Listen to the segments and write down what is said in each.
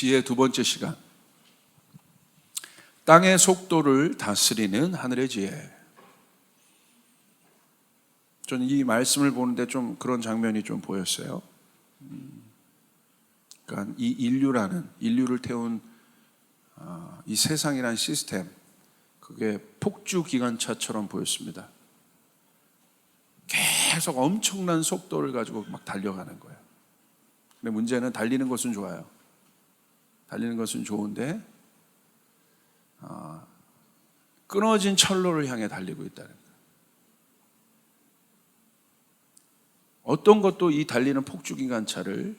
지혜 두 번째 시간, 땅의 속도를 다스리는 하늘의 지혜. 저는 이 말씀을 보는데 좀 그런 장면이 좀 보였어요. 그러니까 이 인류를 태운 이 세상이라는 시스템, 그게 폭주 기관차처럼 보였습니다. 계속 엄청난 속도를 가지고 막 달려가는 거예요. 근데 문제는 달리는 것은 좋아요. 달리는 것은 좋은데 끊어진 철로를 향해 달리고 있다는 거예요. 어떤 것도 이 달리는 폭주기관차를,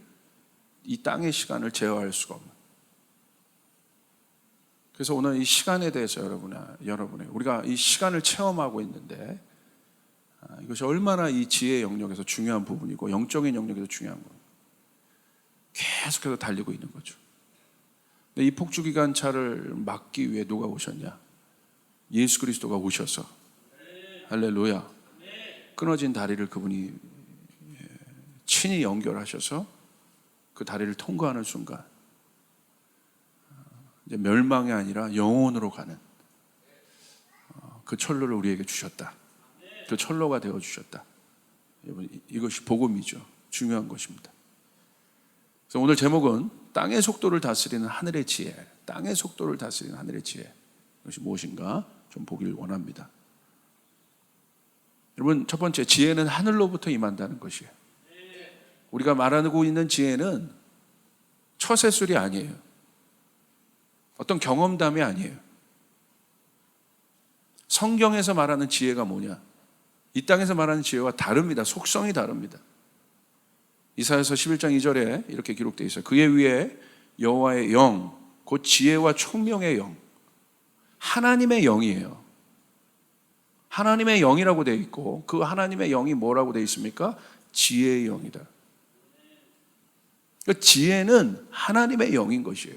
이 땅의 시간을 제어할 수가 없는. 그래서 오늘 이 시간에 대해서 여러분의 우리가 이 시간을 체험하고 있는데 이것이 얼마나 이 지혜의 영역에서 중요한 부분이고 영적인 영역에서 중요한 부분, 계속해서 달리고 있는 거죠. 근데 이 폭주기관차를 막기 위해 누가 오셨냐? 예수 그리스도가 오셔서, 할렐루야, 끊어진 다리를 그분이 친히 연결하셔서 그 다리를 통과하는 순간 이제 멸망이 아니라 영혼으로 가는 그 철로를 우리에게 주셨다. 그 철로가 되어 주셨다. 여러분, 이것이 복음이죠. 중요한 것입니다. 그래서 오늘 제목은 땅의 속도를 다스리는 하늘의 지혜. 땅의 속도를 다스리는 하늘의 지혜. 이것이 무엇인가 좀 보길 원합니다. 여러분, 첫 번째, 지혜는 하늘로부터 임한다는 것이에요. 우리가 말하고 있는 지혜는 처세술이 아니에요. 어떤 경험담이 아니에요. 성경에서 말하는 지혜가 뭐냐? 이 땅에서 말하는 지혜와 다릅니다. 속성이 다릅니다. 이사야서 11장 2절에 이렇게 기록되어 있어요. 그의 위에 여호와의 영, 곧 지혜와 총명의 영, 하나님의 영이에요. 하나님의 영이라고 되어 있고, 그 하나님의 영이 뭐라고 되어 있습니까? 지혜의 영이다. 그러니까 지혜는 하나님의 영인 것이에요.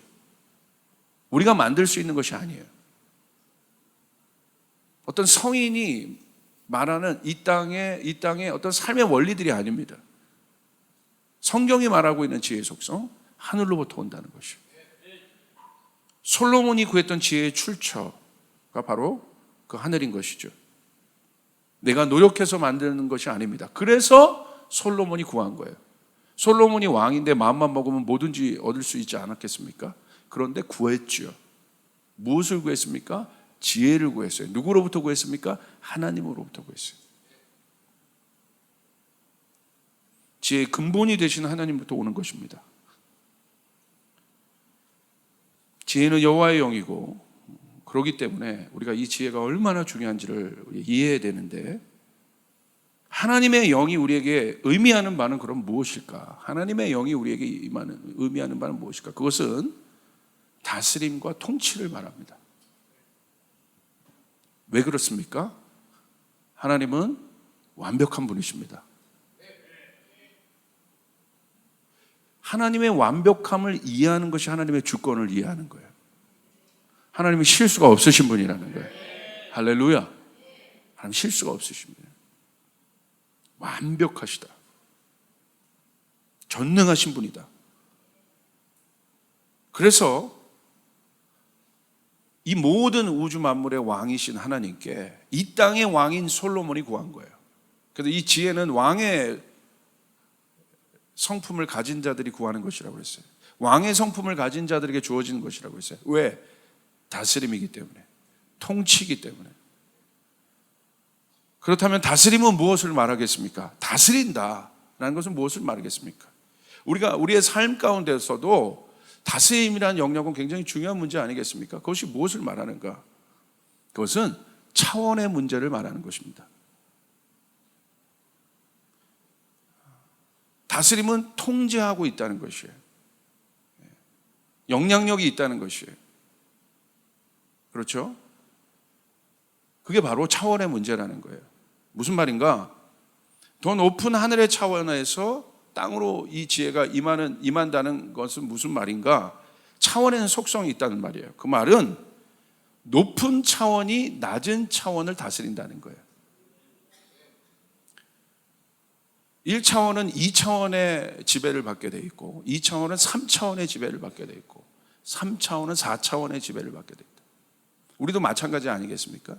우리가 만들 수 있는 것이 아니에요. 어떤 성인이 말하는 이 땅의 어떤 삶의 원리들이 아닙니다. 성경이 말하고 있는 지혜의 속성, 하늘로부터 온다는 것이에요. 솔로몬이 구했던 지혜의 출처가 바로 그 하늘인 것이죠. 내가 노력해서 만드는 것이 아닙니다. 그래서 솔로몬이 구한 거예요. 솔로몬이 왕인데 마음만 먹으면 뭐든지 얻을 수 있지 않았겠습니까? 그런데 구했죠. 무엇을 구했습니까? 지혜를 구했어요. 누구로부터 구했습니까? 하나님으로부터 구했어요. 지혜의 근본이 되시는 하나님부터 오는 것입니다. 지혜는 여호와의 영이고, 그렇기 때문에 우리가 이 지혜가 얼마나 중요한지를 이해해야 되는데, 하나님의 영이 우리에게 의미하는 바는 그럼 무엇일까? 하나님의 영이 우리에게 의미하는 바는 무엇일까? 그것은 다스림과 통치를 말합니다. 왜 그렇습니까? 하나님은 완벽한 분이십니다. 하나님의 완벽함을 이해하는 것이 하나님의 주권을 이해하는 거예요. 하나님은 실수가 없으신 분이라는 거예요. 할렐루야. 하나님 실수가 없으십니다. 완벽하시다. 전능하신 분이다. 그래서 이 모든 우주 만물의 왕이신 하나님께 이 땅의 왕인 솔로몬이 구한 거예요. 그래서 이 지혜는 왕의 성품을 가진 자들이 구하는 것이라고 했어요. 왕의 성품을 가진 자들에게 주어지는 것이라고 했어요. 왜? 다스림이기 때문에, 통치이기 때문에. 그렇다면 다스림은 무엇을 말하겠습니까? 다스린다라는 것은 무엇을 말하겠습니까? 우리의 삶 가운데서도 다스림이라는 영역은 굉장히 중요한 문제 아니겠습니까? 그것이 무엇을 말하는가? 그것은 차원의 문제를 말하는 것입니다. 다스림은 통제하고 있다는 것이에요. 영향력이 있다는 것이에요. 그렇죠? 그게 바로 차원의 문제라는 거예요. 무슨 말인가? 더 높은 하늘의 차원에서 땅으로 이 지혜가 임한다는 것은 무슨 말인가? 차원에는 속성이 있다는 말이에요. 그 말은 높은 차원이 낮은 차원을 다스린다는 거예요. 1차원은 2차원의 지배를 받게 돼 있고 2차원은 3차원의 지배를 받게 돼 있고 3차원은 4차원의 지배를 받게 됩니다. 우리도 마찬가지 아니겠습니까?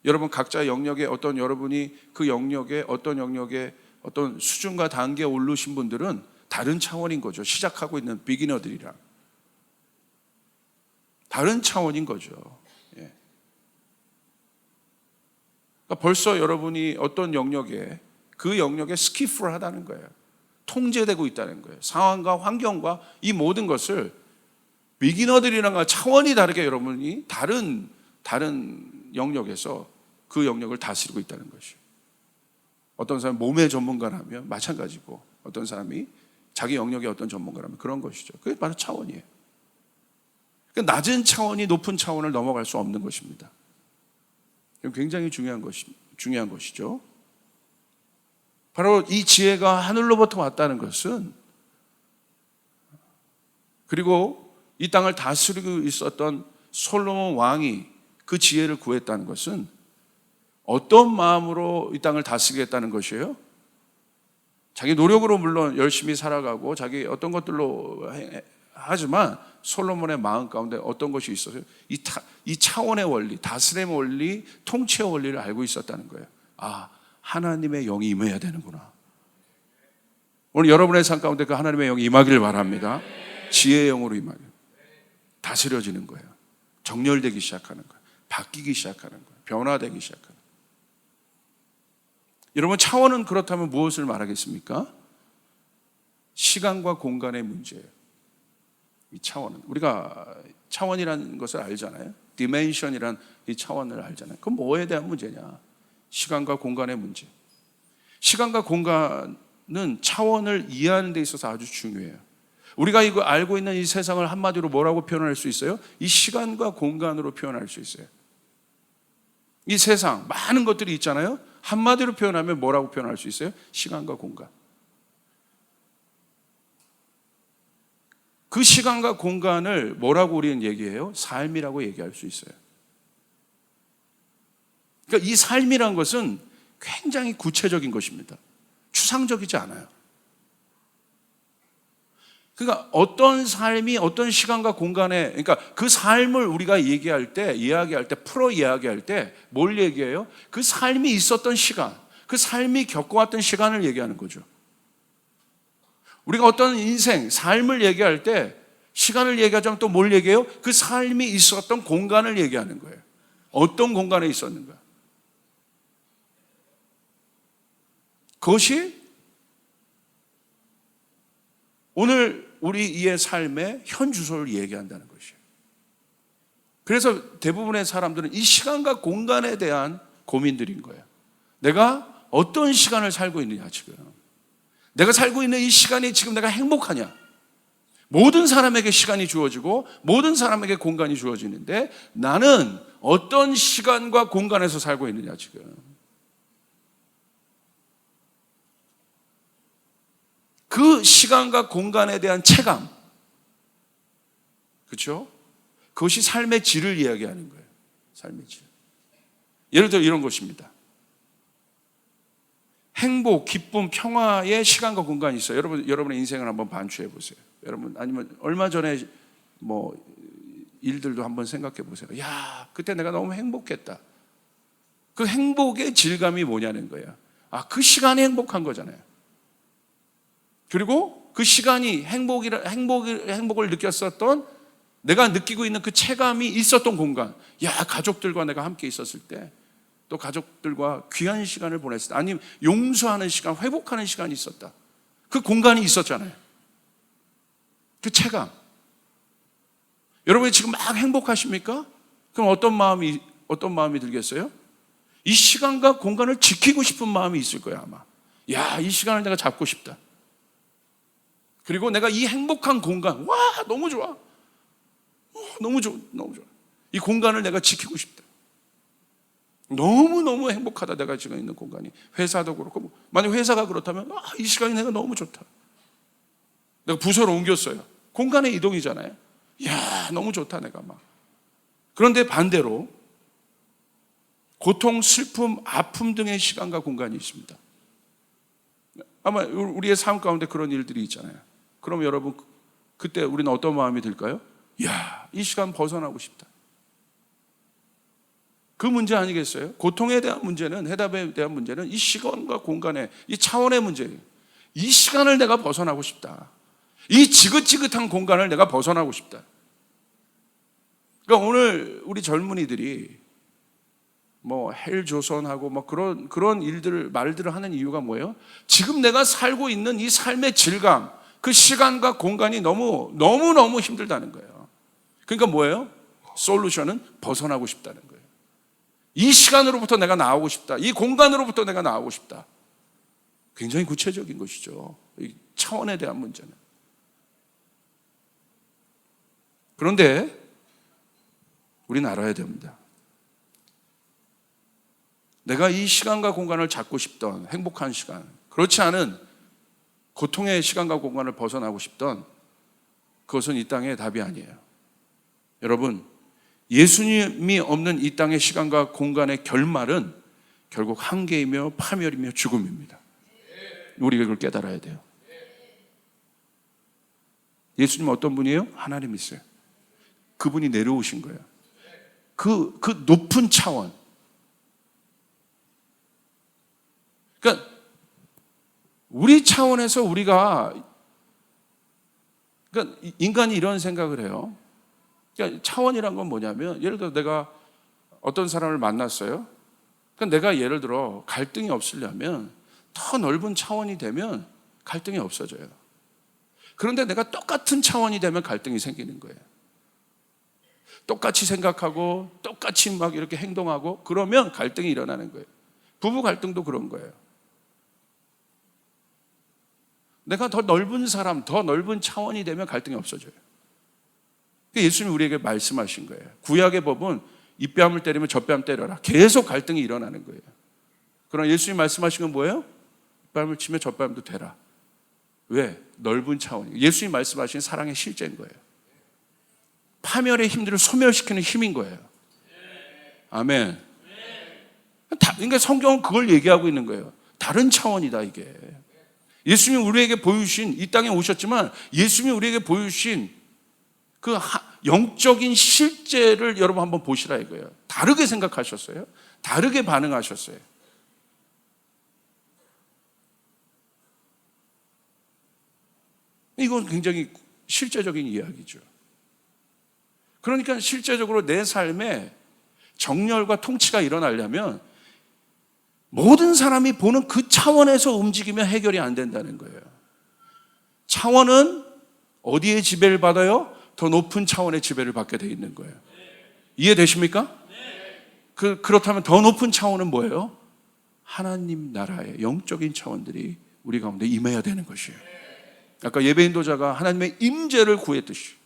여러분 각자 영역에 어떤 여러분이 그 영역에 어떤 수준과 단계에 오르신 분들은 다른 차원인 거죠. 시작하고 있는 비기너들이랑 다른 차원인 거죠. 예. 그러니까 벌써 여러분이 어떤 영역에 그 영역에 스키프를 하다는 거예요. 통제되고 있다는 거예요. 상황과 환경과 이 모든 것을 비기너들이랑 차원이 다르게 여러분이 다른 영역에서 그 영역을 다스리고 있다는 것이에요. 어떤 사람이 몸의 전문가라면 마찬가지고 어떤 사람이 자기 영역의 어떤 전문가라면 그런 것이죠. 그게 바로 차원이에요. 그러니까 낮은 차원이 높은 차원을 넘어갈 수 없는 것입니다. 굉장히 중요한 것이죠. 바로 이 지혜가 하늘로부터 왔다는 것은, 그리고 이 땅을 다스리고 있었던 솔로몬 왕이 그 지혜를 구했다는 것은 어떤 마음으로 이 땅을 다스리겠다는 것이에요? 자기 노력으로 물론 열심히 살아가고 자기 어떤 것들로 하지만 솔로몬의 마음 가운데 어떤 것이 있었어요? 이 차원의 원리, 다스림의 원리, 통치의 원리를 알고 있었다는 거예요. 아, 하나님의 영이 임해야 되는구나. 오늘 여러분의 삶 가운데 그 하나님의 영이 임하기를 바랍니다. 지혜의 영으로 임하길. 다스려지는 거예요. 정렬되기 시작하는 거예요. 바뀌기 시작하는 거예요. 변화되기 시작하는 거예요. 여러분, 차원은 그렇다면 무엇을 말하겠습니까? 시간과 공간의 문제예요. 이 차원은, 우리가 차원이라는 것을 알잖아요. 디멘션이란 이 차원을 알잖아요. 그건 뭐에 대한 문제냐? 시간과 공간의 문제. 시간과 공간은 차원을 이해하는 데 있어서 아주 중요해요. 우리가 이거 알고 있는 이 세상을 한마디로 뭐라고 표현할 수 있어요? 이 시간과 공간으로 표현할 수 있어요. 이 세상 많은 것들이 있잖아요. 한마디로 표현하면 뭐라고 표현할 수 있어요? 시간과 공간. 그 시간과 공간을 뭐라고 우리는 얘기해요? 삶이라고 얘기할 수 있어요. 그러니까 이 삶이란 것은 굉장히 구체적인 것입니다. 추상적이지 않아요. 그러니까 어떤 삶이 어떤 시간과 공간에, 그러니까 그 삶을 우리가 이야기할 때 풀어 이야기할 때 뭘 얘기해요? 그 삶이 있었던 시간, 그 삶이 겪어왔던 시간을 얘기하는 거죠. 우리가 어떤 인생, 삶을 얘기할 때 시간을 얘기하자면 또 뭘 얘기해요? 그 삶이 있었던 공간을 얘기하는 거예요. 어떤 공간에 있었는가. 그것이 오늘 우리 이의 삶의 현 주소를 얘기한다는 것이에요. 그래서 대부분의 사람들은 이 시간과 공간에 대한 고민들인 거예요. 내가 어떤 시간을 살고 있느냐, 지금. 내가 살고 있는 이 시간이 지금 내가 행복하냐. 모든 사람에게 시간이 주어지고 모든 사람에게 공간이 주어지는데 나는 어떤 시간과 공간에서 살고 있느냐, 지금. 그 시간과 공간에 대한 체감, 그렇죠? 그것이 삶의 질을 이야기하는 거예요. 삶의 질. 예를 들어 이런 것입니다. 행복, 기쁨, 평화의 시간과 공간이 있어요. 여러분의 인생을 한번 반추해 보세요. 여러분, 아니면 얼마 전에 뭐 일들도 한번 생각해 보세요. 야, 그때 내가 너무 행복했다. 그 행복의 질감이 뭐냐는 거예요. 아, 그 시간이 행복한 거잖아요. 그리고 그 시간이 행복을 느꼈었던, 내가 느끼고 있는 그 체감이 있었던 공간. 야, 가족들과 내가 함께 있었을 때, 또 가족들과 귀한 시간을 보냈을 때, 아니면 용서하는 시간, 회복하는 시간이 있었다. 그 공간이 있었잖아요. 그 체감. 여러분이 지금 막 행복하십니까? 그럼 어떤 마음이 들겠어요? 이 시간과 공간을 지키고 싶은 마음이 있을 거예요, 아마. 야, 이 시간을 내가 잡고 싶다. 그리고 내가 이 행복한 공간, 와, 너무 좋아. 너무 좋아. 이 공간을 내가 지키고 싶다. 너무너무 행복하다, 내가 지금 있는 공간이. 회사도 그렇고, 만약 회사가 그렇다면, 이 시간이 내가 너무 좋다. 내가 부서로 옮겼어요. 공간의 이동이잖아요. 이야, 너무 좋다, 내가 막. 그런데 반대로, 고통, 슬픔, 아픔 등의 시간과 공간이 있습니다. 아마 우리의 삶 가운데 그런 일들이 있잖아요. 그럼 여러분, 그때 우리는 어떤 마음이 들까요? 이야, 이 시간 벗어나고 싶다. 그 문제 아니겠어요? 고통에 대한 문제는, 해답에 대한 문제는 이 시간과 공간의, 이 차원의 문제예요. 이 시간을 내가 벗어나고 싶다. 이 지긋지긋한 공간을 내가 벗어나고 싶다. 그러니까 오늘 우리 젊은이들이 뭐 헬조선하고 뭐 그런 일들을, 말들을 하는 이유가 뭐예요? 지금 내가 살고 있는 이 삶의 질감, 그 시간과 공간이 너무 힘들다는 거예요. 그러니까 뭐예요? 솔루션은 벗어나고 싶다는 거예요. 이 시간으로부터 내가 나오고 싶다. 이 공간으로부터 내가 나오고 싶다. 굉장히 구체적인 것이죠. 이 차원에 대한 문제는. 그런데 우리는 알아야 됩니다. 내가 이 시간과 공간을 잡고 싶던 행복한 시간, 그렇지 않은 고통의 시간과 공간을 벗어나고 싶던, 그것은 이 땅의 답이 아니에요. 여러분, 예수님이 없는 이 땅의 시간과 공간의 결말은 결국 한계이며 파멸이며 죽음입니다. 우리가 이걸 깨달아야 돼요. 예수님은 어떤 분이에요? 하나님이세요. 그분이 내려오신 거예요. 그 높은 차원. 그러니까 우리 차원에서 우리가, 그러니까 인간이 이런 생각을 해요. 그러니까 차원이란 건 뭐냐면, 예를 들어 내가 어떤 사람을 만났어요. 그러니까 내가 예를 들어 갈등이 없으려면 더 넓은 차원이 되면 갈등이 없어져요. 그런데 내가 똑같은 차원이 되면 갈등이 생기는 거예요. 똑같이 생각하고 똑같이 막 이렇게 행동하고 그러면 갈등이 일어나는 거예요. 부부 갈등도 그런 거예요. 내가 더 넓은 사람, 더 넓은 차원이 되면 갈등이 없어져요. 예수님이 우리에게 말씀하신 거예요. 구약의 법은 이 뺨을 때리면 저 뺨 때려라. 계속 갈등이 일어나는 거예요. 그러나 예수님이 말씀하신 건 뭐예요? 이 뺨을 치면 저 뺨도 되라. 왜? 넓은 차원이에요. 예수님이 말씀하신 사랑의 실제인 거예요. 파멸의 힘들을 소멸시키는 힘인 거예요. 아멘. 그러니까 성경은 그걸 얘기하고 있는 거예요. 다른 차원이다 이게. 예수님이 우리에게 보여주신, 이 땅에 오셨지만 예수님이 우리에게 보여주신 그 영적인 실제를 여러분 한번 보시라 이거예요. 다르게 생각하셨어요. 다르게 반응하셨어요. 이건 굉장히 실제적인 이야기죠. 그러니까 실제적으로 내 삶에 정렬과 통치가 일어나려면 모든 사람이 보는 그 차원에서 움직이면 해결이 안 된다는 거예요. 차원은 어디에 지배를 받아요? 더 높은 차원의 지배를 받게 돼 있는 거예요. 이해되십니까? 그렇다면 더 높은 차원은 뭐예요? 하나님 나라의 영적인 차원들이 우리 가운데 임해야 되는 것이에요. 아까 예배 인도자가 하나님의 임재를 구했듯이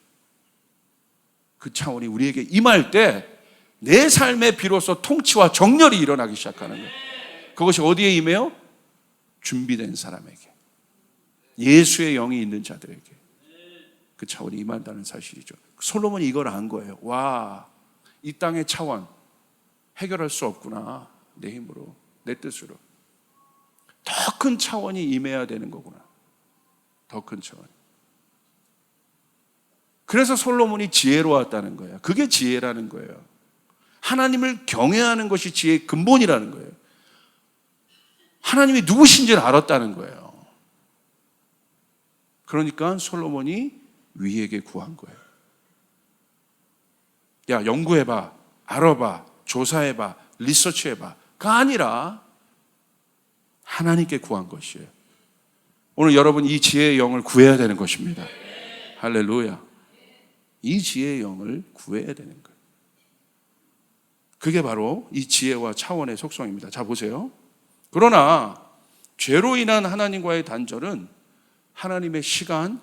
그 차원이 우리에게 임할 때 내 삶에 비로소 통치와 정렬이 일어나기 시작하는 거예요. 그것이 어디에 임해요? 준비된 사람에게, 예수의 영이 있는 자들에게 그 차원이 임한다는 사실이죠. 솔로몬이 이걸 안 거예요. 와, 이 땅의 차원 해결할 수 없구나. 내 힘으로, 내 뜻으로. 더 큰 차원이 임해야 되는 거구나. 더 큰 차원. 그래서 솔로몬이 지혜로웠다는 거예요. 그게 지혜라는 거예요. 하나님을 경외하는 것이 지혜의 근본이라는 거예요. 하나님이 누구신지를 알았다는 거예요. 그러니까 솔로몬이 위에게 구한 거예요. 야, 연구해봐, 알아봐, 조사해봐, 리서치해봐. 가 아니라 하나님께 구한 것이에요. 오늘 여러분 이 지혜의 영을 구해야 되는 것입니다. 할렐루야. 이 지혜의 영을 구해야 되는 거예요. 그게 바로 이 지혜와 차원의 속성입니다. 자, 보세요. 그러나 죄로 인한 하나님과의 단절은 하나님의 시간,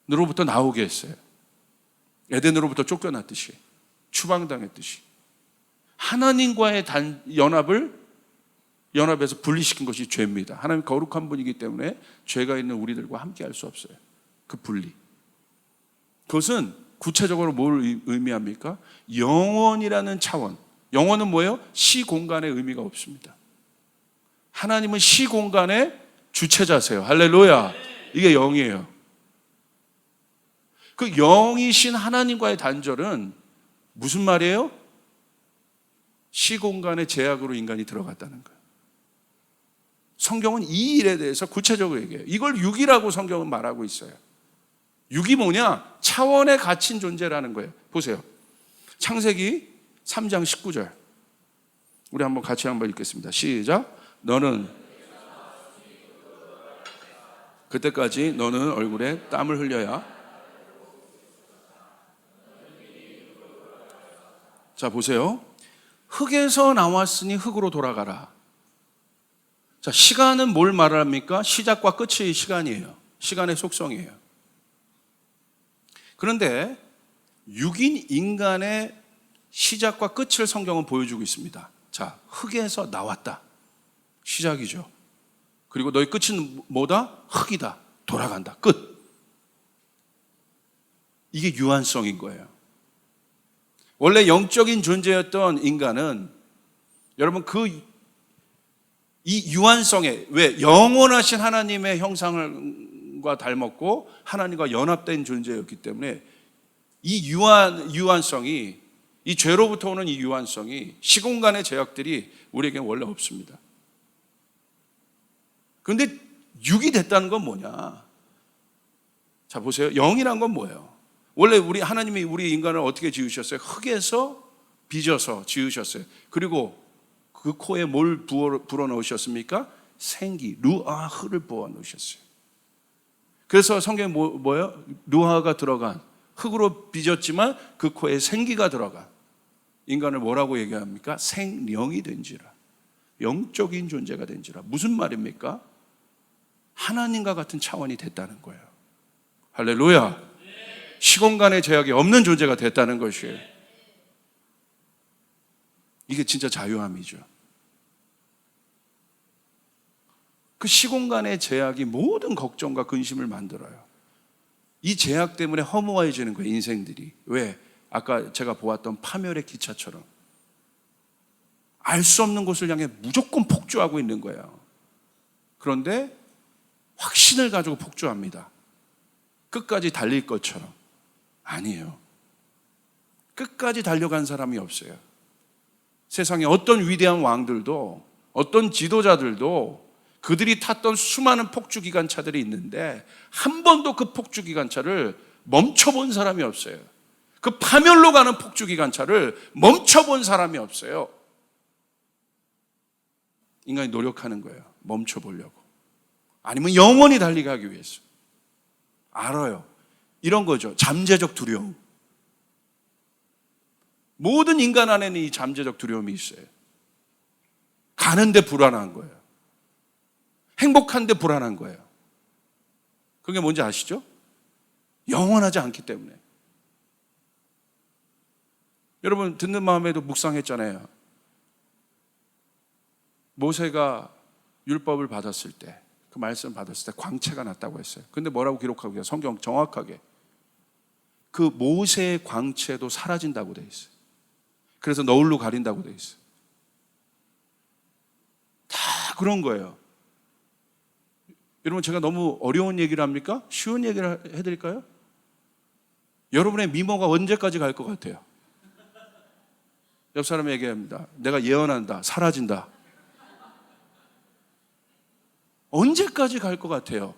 공간으로부터 나오게 했어요. 에덴으로부터 쫓겨났듯이, 추방당했듯이 하나님과의 연합에서 분리시킨 것이 죄입니다. 하나님 거룩한 분이기 때문에 죄가 있는 우리들과 함께 할 수 없어요. 그 분리. 그것은 구체적으로 뭘 의미합니까? 영원이라는 차원. 영원은 뭐예요? 시공간의 의미가 없습니다. 하나님은 시공간의 주체자세요. 할렐루야. 이게 영이에요. 그 영이신 하나님과의 단절은 무슨 말이에요? 시공간의 제약으로 인간이 들어갔다는 거예요. 성경은 이 일에 대해서 구체적으로 얘기해요. 이걸 육이라고 성경은 말하고 있어요. 육이 뭐냐? 차원에 갇힌 존재라는 거예요. 보세요. 창세기 3장 19절. 우리 한번 같이 한번 읽겠습니다. 시작. 너는 그때까지 너는 얼굴에 땀을 흘려야. 자, 보세요. 흙에서 나왔으니 흙으로 돌아가라. 자, 시간은 뭘 말합니까? 시작과 끝의 시간이에요. 시간의 속성이에요. 그런데 육인 인간의 시작과 끝을 성경은 보여주고 있습니다. 자, 흙에서 나왔다. 시작이죠. 그리고 너의 끝은 뭐다? 흙이다. 돌아간다. 끝. 이게 유한성인 거예요. 원래 영적인 존재였던 인간은 여러분 이 유한성에 왜 영원하신 하나님의 형상과 닮았고 하나님과 연합된 존재였기 때문에 이 유한성이 이 죄로부터 오는 이 유한성이 시공간의 제약들이 우리에게는 원래 없습니다. 그런데 육이 됐다는 건 뭐냐? 자, 보세요. 영이란 건 뭐예요? 원래 하나님이 우리 인간을 어떻게 지으셨어요? 흙에서 빚어서 지으셨어요. 그리고 그 코에 뭘 불어 넣으셨습니까? 생기, 루아흐를 부어 넣으셨어요. 그래서 성경에 뭐예요? 루아가 들어간, 흙으로 빚었지만 그 코에 생기가 들어간 인간을 뭐라고 얘기합니까? 생령이 된지라. 영적인 존재가 된지라. 무슨 말입니까? 하나님과 같은 차원이 됐다는 거예요. 할렐루야. 시공간의 제약이 없는 존재가 됐다는 것이에요. 이게 진짜 자유함이죠. 그 시공간의 제약이 모든 걱정과 근심을 만들어요. 이 제약 때문에 허무해지는 거예요, 인생들이. 왜? 아까 제가 보았던 파멸의 기차처럼 알 수 없는 곳을 향해 무조건 폭주하고 있는 거예요. 그런데 확신을 가지고 폭주합니다. 끝까지 달릴 것처럼. 아니에요. 끝까지 달려간 사람이 없어요. 세상에 어떤 위대한 왕들도 어떤 지도자들도 그들이 탔던 수많은 폭주기관차들이 있는데 한 번도 그 폭주기관차를 멈춰본 사람이 없어요. 그 파멸로 가는 폭주기관차를 멈춰본 사람이 없어요. 인간이 노력하는 거예요. 멈춰보려고. 아니면 영원히 달리가기 위해서. 알아요. 이런 거죠. 잠재적 두려움. 모든 인간 안에는 이 잠재적 두려움이 있어요. 가는데 불안한 거예요. 행복한데 불안한 거예요. 그게 뭔지 아시죠? 영원하지 않기 때문에. 여러분 듣는 마음에도 묵상했잖아요. 모세가 율법을 받았을 때, 그 말씀 받았을 때 광채가 났다고 했어요. 근데 뭐라고 기록하고 있어요? 성경 정확하게. 그 모세의 광채도 사라진다고 돼 있어요. 그래서 너울로 가린다고 돼 있어요. 다 그런 거예요. 여러분 제가 너무 어려운 얘기를 합니까? 쉬운 얘기를 해드릴까요? 여러분의 미모가 언제까지 갈 것 같아요? 옆 사람에게 얘기합니다. 내가 예언한다. 사라진다. 언제까지 갈 것 같아요?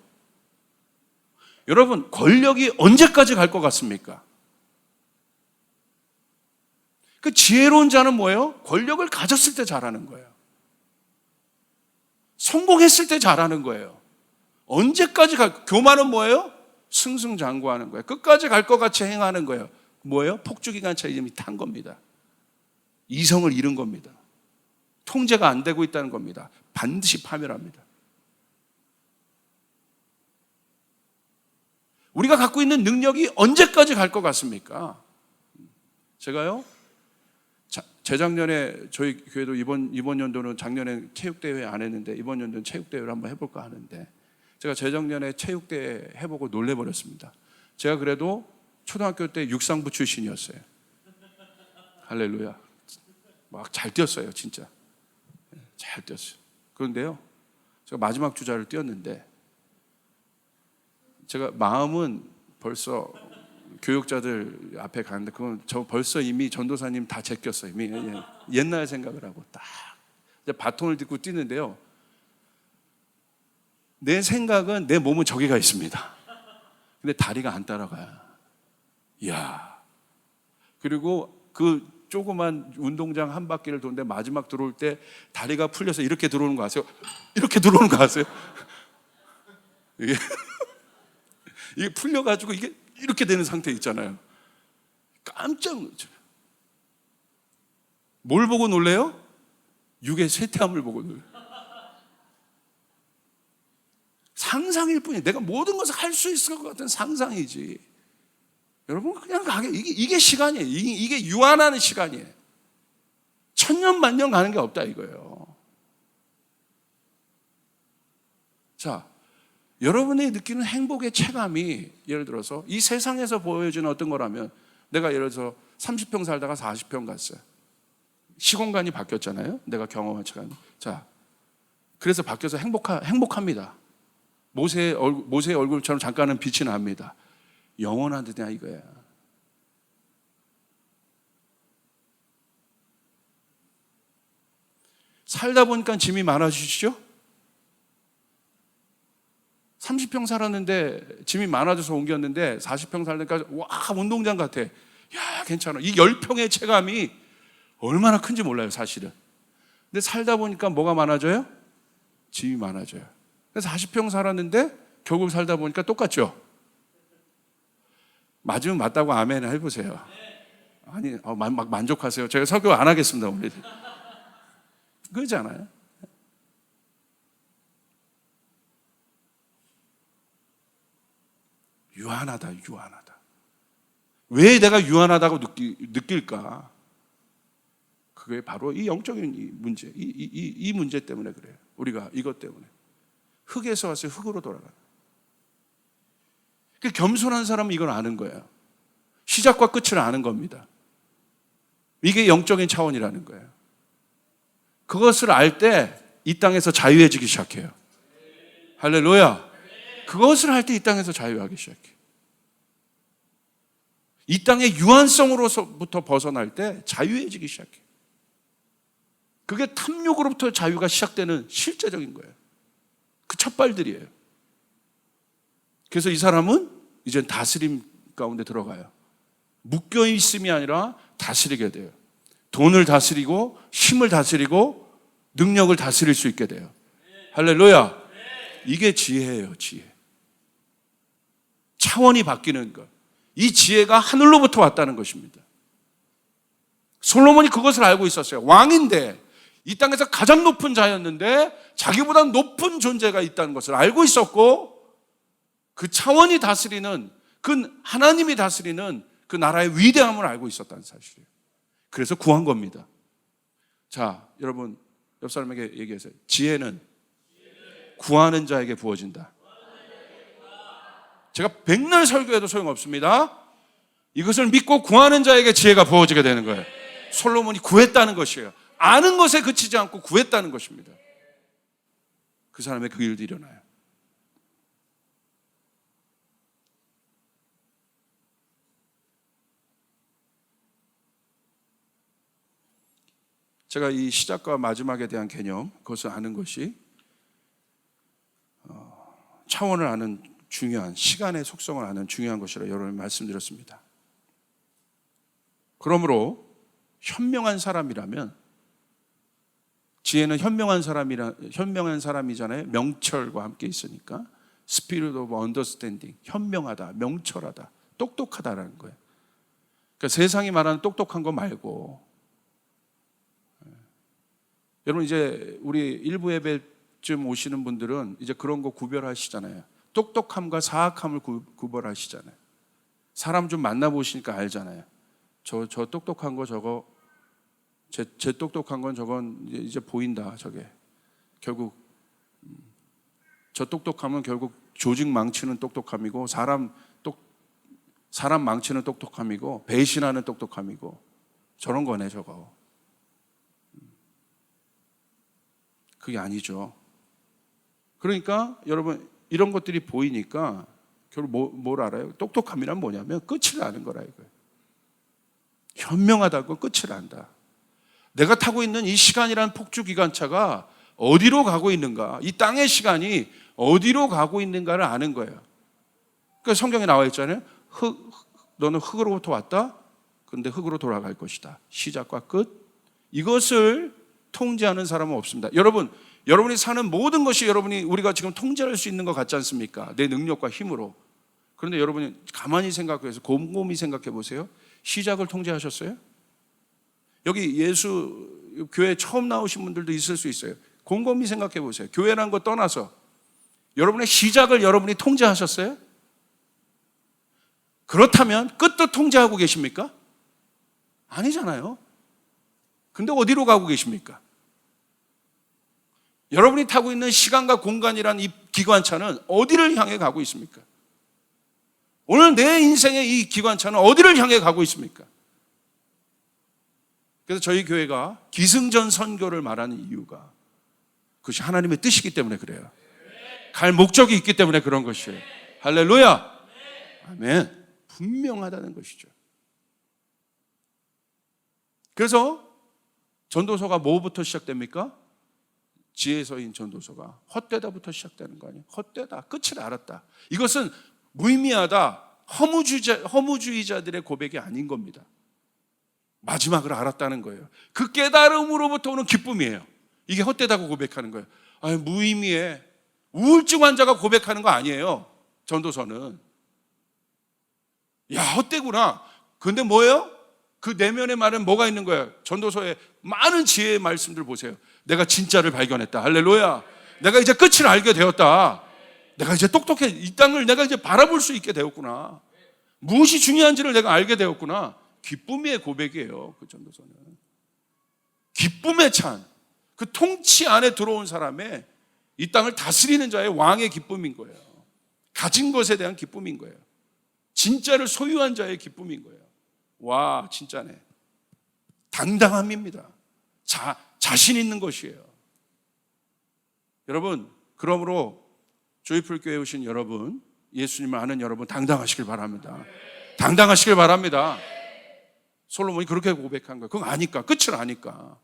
여러분 권력이 언제까지 갈 것 같습니까? 그 지혜로운 자는 뭐예요? 권력을 가졌을 때 잘하는 거예요. 성공했을 때 잘하는 거예요. 언제까지 교만은 뭐예요? 승승장구하는 거예요. 끝까지 갈 것 같이 행하는 거예요. 뭐예요? 폭주기관차 이름이 탄 겁니다. 이성을 잃은 겁니다. 통제가 안 되고 있다는 겁니다. 반드시 파멸합니다. 우리가 갖고 있는 능력이 언제까지 갈 것 같습니까? 제가요, 재작년에 저희 교회도 이번 연도는 작년에 체육대회 안 했는데 이번 연도는 체육대회를 한번 해볼까 하는데 제가 재작년에 체육대회 해보고 놀래버렸습니다. 제가 그래도 초등학교 때 육상부 출신이었어요. 할렐루야. 막 잘 뛰었어요, 진짜. 잘 뛰었어요. 그런데요, 제가 마지막 주자를 뛰었는데 제가 마음은 벌써 교육자들 앞에 가는데 그건 저 벌써 이미 전도사님 다 제꼈어요. 이미 옛날 생각을 하고 딱 이제 바톤을 딛고 뛰는데요. 내 생각은 내 몸은 저기가 있습니다. 근데 다리가 안 따라가요. 이야. 그리고 그 조그만 운동장 한 바퀴를 도는데 마지막 들어올 때 다리가 풀려서 이렇게 들어오는 거 아세요? 이렇게 들어오는 거 아세요? 이게 풀려가지고 이게 이렇게 되는 상태 있잖아요. 깜짝 놀랐죠. 뭘 보고 놀래요? 육의 쇠퇴함을 보고 놀래요. 상상일 뿐이에요. 내가 모든 것을 할 수 있을 것 같은 상상이지. 여러분 그냥 가게 이게 시간이에요. 이게 유한하는 시간이에요. 천년 만년 가는 게 없다 이거예요. 자, 여러분이 느끼는 행복의 체감이 예를 들어서 이 세상에서 보여주는 어떤 거라면 내가 예를 들어서 30평 살다가 40평 갔어요. 시공간이 바뀌었잖아요. 내가 경험한 체감이. 자, 그래서 바뀌어서 행복합니다. 모세의 얼굴처럼 잠깐은 빛이 납니다. 영원하느냐 이거야. 살다 보니까 짐이 많아지시죠? 30평 살았는데 짐이 많아져서 옮겼는데 40평 살니까 와 운동장 같아. 야 괜찮아. 이 10평의 체감이 얼마나 큰지 몰라요 사실은. 근데 살다 보니까 뭐가 많아져요? 짐이 많아져요. 그래서 40평 살았는데 결국 살다 보니까 똑같죠? 맞으면 맞다고 아멘 해보세요. 아니 막 만족하세요. 제가 설교 안 하겠습니다 오늘. 그러지 않아요? 유한하다. 왜 내가 유한하다고 느낄까? 그게 바로 이 영적인 이 문제, 이 문제 때문에 그래요. 우리가 이것 때문에 흙에서 와서 흙으로 돌아가는. 겸손한 사람은 이걸 아는 거예요. 시작과 끝을 아는 겁니다. 이게 영적인 차원이라는 거예요. 그것을 알 때 이 땅에서 자유해지기 시작해요. 할렐루야. 그것을 할 때 이 땅에서 자유하기 시작해요. 이 땅의 유한성으로부터 벗어날 때 자유해지기 시작해요. 그게 탐욕으로부터 자유가 시작되는 실제적인 거예요. 그 첫발들이에요. 그래서 이 사람은 이제 다스림 가운데 들어가요. 묶여 있음이 아니라 다스리게 돼요. 돈을 다스리고 힘을 다스리고 능력을 다스릴 수 있게 돼요. 할렐루야. 이게 지혜예요, 지혜. 차원이 바뀌는 것. 이 지혜가 하늘로부터 왔다는 것입니다. 솔로몬이 그것을 알고 있었어요. 왕인데 이 땅에서 가장 높은 자였는데 자기보다 높은 존재가 있다는 것을 알고 있었고 그 차원이 다스리는 그 하나님이 다스리는 그 나라의 위대함을 알고 있었다는 사실이에요. 그래서 구한 겁니다. 자, 여러분 옆 사람에게 얘기하세요. 지혜는 구하는 자에게 부어진다. 제가 백날 설교해도 소용없습니다. 이것을 믿고 구하는 자에게 지혜가 부어지게 되는 거예요. 솔로몬이 구했다는 것이에요. 아는 것에 그치지 않고 구했다는 것입니다. 그 사람의 그 일도 일어나요. 제가 이 시작과 마지막에 대한 개념, 그것을 아는 것이 차원을 아는 중요한, 시간의 속성을 아는 중요한 것이라 여러 번 말씀드렸습니다. 그러므로 현명한 사람이라면, 지혜는 현명한 사람이잖아요. 명철과 함께 있으니까 Spirit of Understanding, 현명하다, 명철하다, 똑똑하다라는 거예요. 그러니까 세상이 말하는 똑똑한 거 말고, 여러분 이제 우리 일부 예배쯤 오시는 분들은 이제 그런 거 구별하시잖아요. 똑똑함과 사악함을 구별하시잖아요. 사람 좀 만나보시니까 알잖아요. 저 똑똑한 거 저거, 제 똑똑한 건 저건 이제 보인다. 저게 결국 저 똑똑함은 결국 조직 망치는 똑똑함이고 사람 망치는 똑똑함이고 배신하는 똑똑함이고 저런 거네 저거. 그게 아니죠. 그러니까 여러분 이런 것들이 보이니까 결국 뭘 알아요? 똑똑함이란 뭐냐면 끝을 아는 거라 이거예요. 현명하다고 끝을 안다. 내가 타고 있는 이 시간이란 폭주기관차가 어디로 가고 있는가, 이 땅의 시간이 어디로 가고 있는가를 아는 거예요. 그러니까 성경에 나와 있잖아요. 너는 흙으로부터 왔다. 그런데 흙으로 돌아갈 것이다. 시작과 끝. 이것을 통제하는 사람은 없습니다. 여러분이 사는 모든 것이 우리가 지금 통제할 수 있는 것 같지 않습니까? 내 능력과 힘으로. 그런데 여러분이 가만히 생각해서 곰곰이 생각해 보세요. 시작을 통제하셨어요? 여기 예수 교회 처음 나오신 분들도 있을 수 있어요. 곰곰이 생각해 보세요. 교회라는 거 떠나서 여러분의 시작을 여러분이 통제하셨어요? 그렇다면 끝도 통제하고 계십니까? 아니잖아요. 근데 어디로 가고 계십니까? 여러분이 타고 있는 시간과 공간이란 이 기관차는 어디를 향해 가고 있습니까? 오늘 내 인생의 이 기관차는 어디를 향해 가고 있습니까? 그래서 저희 교회가 기승전 선교를 말하는 이유가 그것이 하나님의 뜻이기 때문에 그래요. 갈 목적이 있기 때문에 그런 것이에요. 할렐루야. 아멘. 분명하다는 것이죠. 그래서 전도서가 뭐부터 시작됩니까? 지혜서인 전도서가 헛되다부터 시작되는 거 아니에요? 헛되다, 끝을 알았다. 이것은 무의미하다, 허무주의자들의 고백이 아닌 겁니다. 마지막을 알았다는 거예요. 그 깨달음으로부터 오는 기쁨이에요. 이게 헛되다고 고백하는 거예요. 아니, 무의미해. 우울증 환자가 고백하는 거 아니에요. 전도서는. 야, 헛되구나. 근데 뭐예요? 그 내면의 말은 뭐가 있는 거예요? 전도서에 많은 지혜의 말씀들 보세요. 내가 진짜를 발견했다. 할렐루야. 내가 이제 끝을 알게 되었다. 내가 이제 똑똑해. 이 땅을 내가 이제 바라볼 수 있게 되었구나. 무엇이 중요한지를 내가 알게 되었구나. 기쁨의 고백이에요. 그 전도서는. 기쁨에 찬 그 통치 안에 들어온 사람의 이 땅을 다스리는 자의 왕의 기쁨인 거예요. 가진 것에 대한 기쁨인 거예요. 진짜를 소유한 자의 기쁨인 거예요. 와, 진짜네. 당당함입니다. 자신 있는 것이에요. 여러분, 그러므로 조이풀 교회에 오신 여러분, 예수님을 아는 여러분, 당당하시길 바랍니다. 당당하시길 바랍니다. 솔로몬이 그렇게 고백한 거예요. 그건 아니까, 끝을 아니까.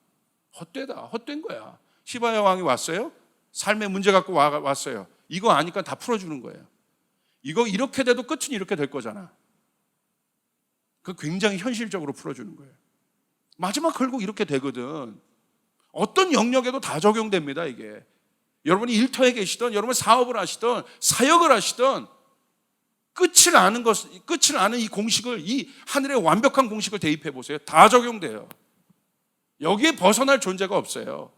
헛되다, 헛된 거야. 시바야 왕이 왔어요. 삶의 문제 갖고 왔어요. 이거 아니까 다 풀어주는 거예요. 이거 이렇게 돼도 끝은 이렇게 될 거잖아. 그 굉장히 현실적으로 풀어주는 거예요. 마지막 결국 이렇게 되거든. 어떤 영역에도 다 적용됩니다, 이게. 여러분이 일터에 계시던, 여러분 사업을 하시던, 사역을 하시던, 끝을 아는 이 공식을, 이 하늘의 완벽한 공식을 대입해 보세요. 다 적용돼요. 여기에 벗어날 존재가 없어요.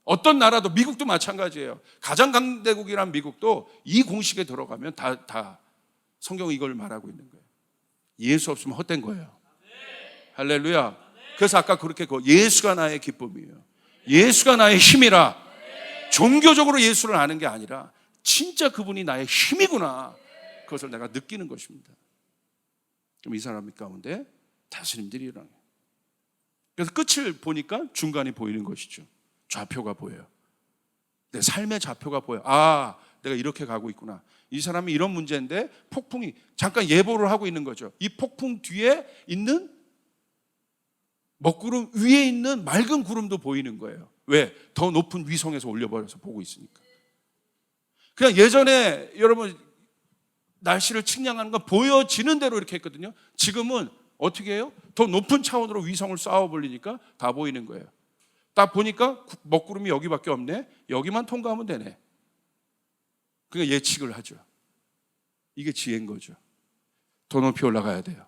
어떤 나라도, 미국도 마찬가지예요. 가장 강대국이란 미국도 이 공식에 들어가면 다 성경이 이걸 말하고 있는 거예요. 예수 없으면 헛된 거예요. 할렐루야. 그래서 아까 그렇게 예수가 나의 기쁨이에요. 예수가 나의 힘이라. 종교적으로 예수를 아는 게 아니라 진짜 그분이 나의 힘이구나. 그것을 내가 느끼는 것입니다. 그럼 이 사람 가운데 다스림들이 일어나요. 그래서 끝을 보니까 중간이 보이는 것이죠. 좌표가 보여요. 내 삶의 좌표가 보여. 아, 내가 이렇게 가고 있구나. 이 사람이 이런 문제인데 폭풍이 잠깐 예보를 하고 있는 거죠. 이 폭풍 뒤에 있는 먹구름 위에 있는 맑은 구름도 보이는 거예요. 왜? 더 높은 위성에서 올려버려서 보고 있으니까. 그냥 예전에 여러분 날씨를 측량하는 건 보여지는 대로 이렇게 했거든요. 지금은 어떻게 해요? 더 높은 차원으로 위성을 쌓아 벌리니까 다 보이는 거예요. 딱 보니까 먹구름이 여기밖에 없네. 여기만 통과하면 되네. 그러니까 예측을 하죠. 이게 지혜인 거죠. 더 높이 올라가야 돼요.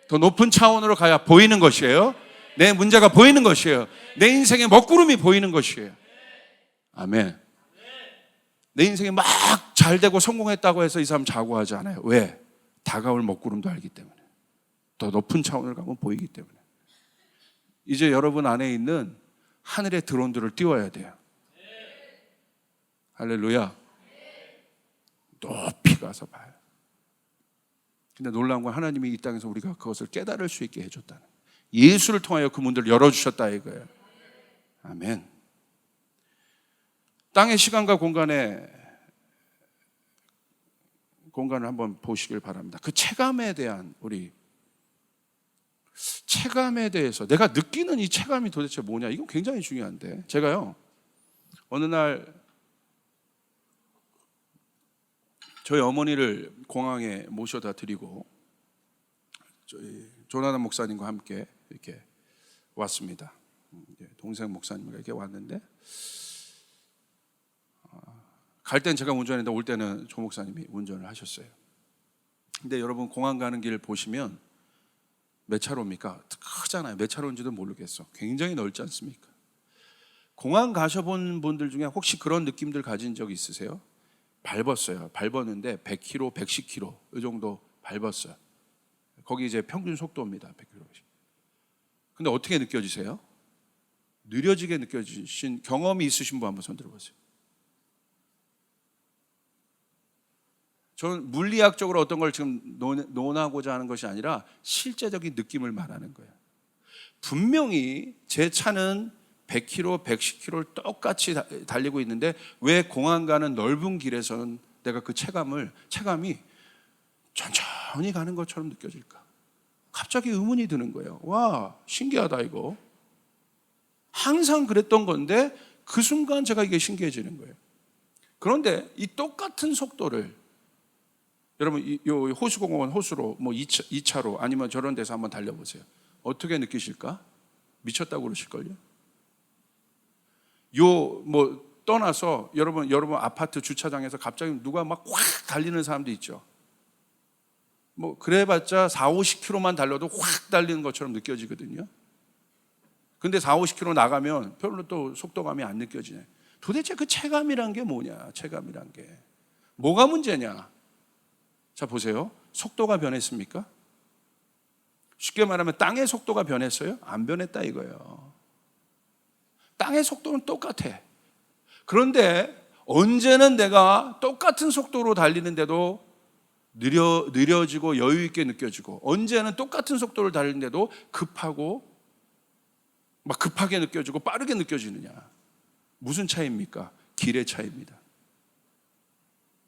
더 높은 차원으로 가야 보이는 것이에요. 내 문제가 보이는 것이에요. 내 인생의 먹구름이 보이는 것이에요. 아멘. 내 인생이 막 잘 되고 성공했다고 해서 이 사람 자고하지 않아요. 왜? 다가올 먹구름도 알기 때문에. 더 높은 차원을 가면 보이기 때문에. 이제 여러분 안에 있는 하늘의 드론들을 띄워야 돼요. 할렐루야. 높이 가서 봐요. 근데 놀라운 건 하나님이 이 땅에서 우리가 그것을 깨달을 수 있게 해줬다는, 예수를 통하여 그 문들을 열어주셨다 이거예요. 아멘. 땅의 시간과 공간에 공간을 한번 보시길 바랍니다. 그 체감에 대한 체감에 대해서 내가 느끼는 이 체감이 도대체 뭐냐, 이건 굉장히 중요한데, 제가요 어느 날 저희 어머니를 공항에 모셔다 드리고 저희 조나단 목사님과 함께 이렇게 왔습니다. 동생 목사님과 이렇게 왔는데, 갈 땐 제가 운전했는데 올 때는 조 목사님이 운전을 하셨어요. 근데 여러분, 공항 가는 길 보시면 몇 차로입니까? 크잖아요. 몇 차로인지도 모르겠어. 굉장히 넓지 않습니까? 공항 가셔본 분들 중에 혹시 그런 느낌들 가진 적 있으세요? 밟았어요. 밟았는데 100km, 110km 이 정도 밟았어요. 거기 이제 평균 속도입니다. 100km. 근데 어떻게 느껴지세요? 느려지게 느껴지신 경험이 있으신 분 한번 손 들어보세요. 저는 물리학적으로 어떤 걸 지금 논하고자 하는 것이 아니라 실제적인 느낌을 말하는 거예요. 분명히 제 차는 100km, 110km를 똑같이 달리고 있는데 왜 공항 가는 넓은 길에서는 내가 그 체감이 천천히 가는 것처럼 느껴질까? 갑자기 의문이 드는 거예요. 와, 신기하다 이거. 항상 그랬던 건데 그 순간 제가 이게 신기해지는 거예요. 그런데 이 똑같은 속도를 여러분, 이 호수공원 호수로 뭐 2차로 아니면 저런 데서 한번 달려보세요. 어떻게 느끼실까? 미쳤다고 그러실걸요? 뭐 떠나서 여러분 아파트 주차장에서 갑자기 누가 막 확 달리는 사람도 있죠. 뭐 그래봤자 40-50km만 달려도 확 달리는 것처럼 느껴지거든요. 근데 40-50km 나가면 별로 또 속도감이 안 느껴지네. 도대체 그 체감이란 게 뭐냐? 체감이란 게 뭐가 문제냐? 자, 보세요. 속도가 변했습니까? 쉽게 말하면 땅의 속도가 변했어요? 안 변했다 이거예요. 땅의 속도는 똑같아. 그런데 언제는 내가 똑같은 속도로 달리는데도 느려지고 여유 있게 느껴지고, 언제는 똑같은 속도를 달리는데도 급하게 느껴지고 빠르게 느껴지느냐? 무슨 차이입니까? 길의 차이입니다.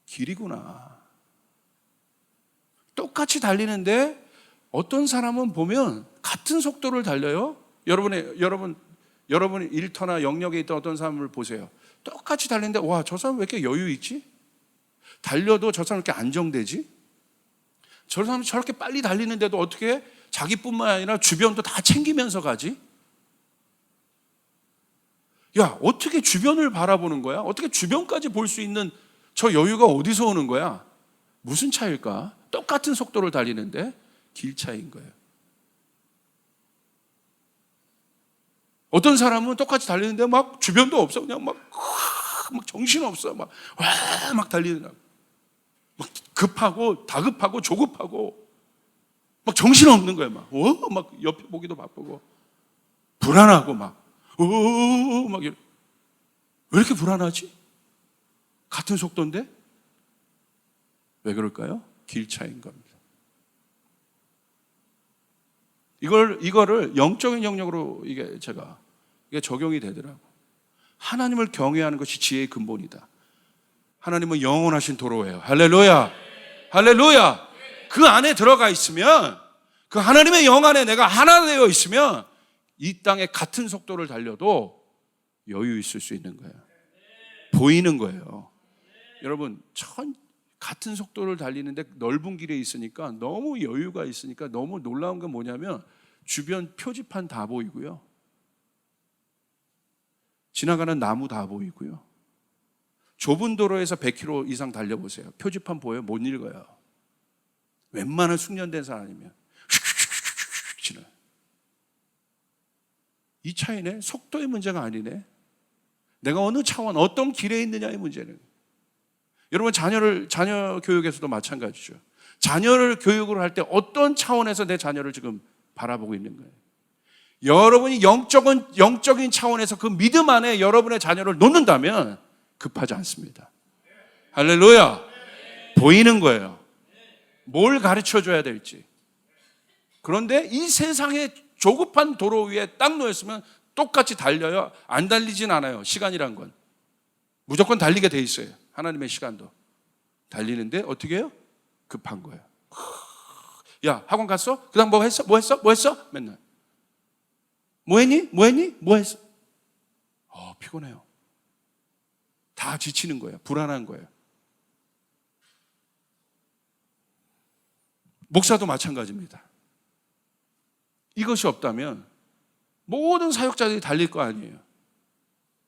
길이구나. 똑같이 달리는데 어떤 사람은 보면 같은 속도를 달려요. 여러분 일터나 영역에 있던 어떤 사람을 보세요. 똑같이 달리는데 와, 저 사람 왜 이렇게 여유 있지? 달려도 저 사람 왜 이렇게 안정되지? 저 사람 저렇게 빨리 달리는데도 어떻게 자기뿐만 아니라 주변도 다 챙기면서 가지? 야, 어떻게 주변을 바라보는 거야? 어떻게 주변까지 볼 수 있는 저 여유가 어디서 오는 거야? 무슨 차일까? 똑같은 속도를 달리는데 길 차이인 거예요. 어떤 사람은 똑같이 달리는데 막 주변도 없어. 그냥 막 정신없어. 막 달리느라고. 막 급하고 다급하고 조급하고 막 정신없는 거예요. 막 옆에 보기도 바쁘고 불안하고 막 왜 이렇게 불안하지? 같은 속도인데? 왜 그럴까요? 길 차이인 겁니다. 이거를 영적인 영역으로 이게 적용이 되더라고. 하나님을 경외하는 것이 지혜의 근본이다. 하나님은 영원하신 도로예요. 할렐루야. 할렐루야. 그 안에 들어가 있으면, 그 하나님의 영 안에 내가 하나 되어 있으면 이 땅에 같은 속도를 달려도 여유 있을 수 있는 거예요. 보이는 거예요. 여러분, 같은 속도를 달리는데 넓은 길에 있으니까, 너무 여유가 있으니까 너무 놀라운 건 뭐냐면 주변 표지판 다 보이고요, 지나가는 나무 다 보이고요. 좁은 도로에서 100km 이상 달려보세요. 표지판 보여요? 못 읽어요. 웬만한 숙련된 사람이면 지나요. 이 차이네. 속도의 문제가 아니네. 내가 어느 차원, 어떤 길에 있느냐의 문제는. 여러분, 자녀 교육에서도 마찬가지죠. 자녀를 교육을 할 때 어떤 차원에서 내 자녀를 지금 바라보고 있는 거예요. 여러분이 영적인 차원에서 그 믿음 안에 여러분의 자녀를 놓는다면 급하지 않습니다. 할렐루야. 보이는 거예요. 뭘 가르쳐 줘야 될지. 그런데 이 세상의 조급한 도로 위에 딱 놓였으면 똑같이 달려요? 안 달리진 않아요. 시간이란 건 무조건 달리게 돼 있어요. 하나님의 시간도 달리는데 어떻게 해요? 급한 거예요. 야, 학원 갔어? 그다음 뭐 했어? 뭐 했어? 뭐 했어? 맨날. 뭐 했니? 뭐 했니? 뭐 했어? 피곤해요. 다 지치는 거예요. 불안한 거예요. 목사도 마찬가지입니다. 이것이 없다면 모든 사역자들이 달릴 거 아니에요.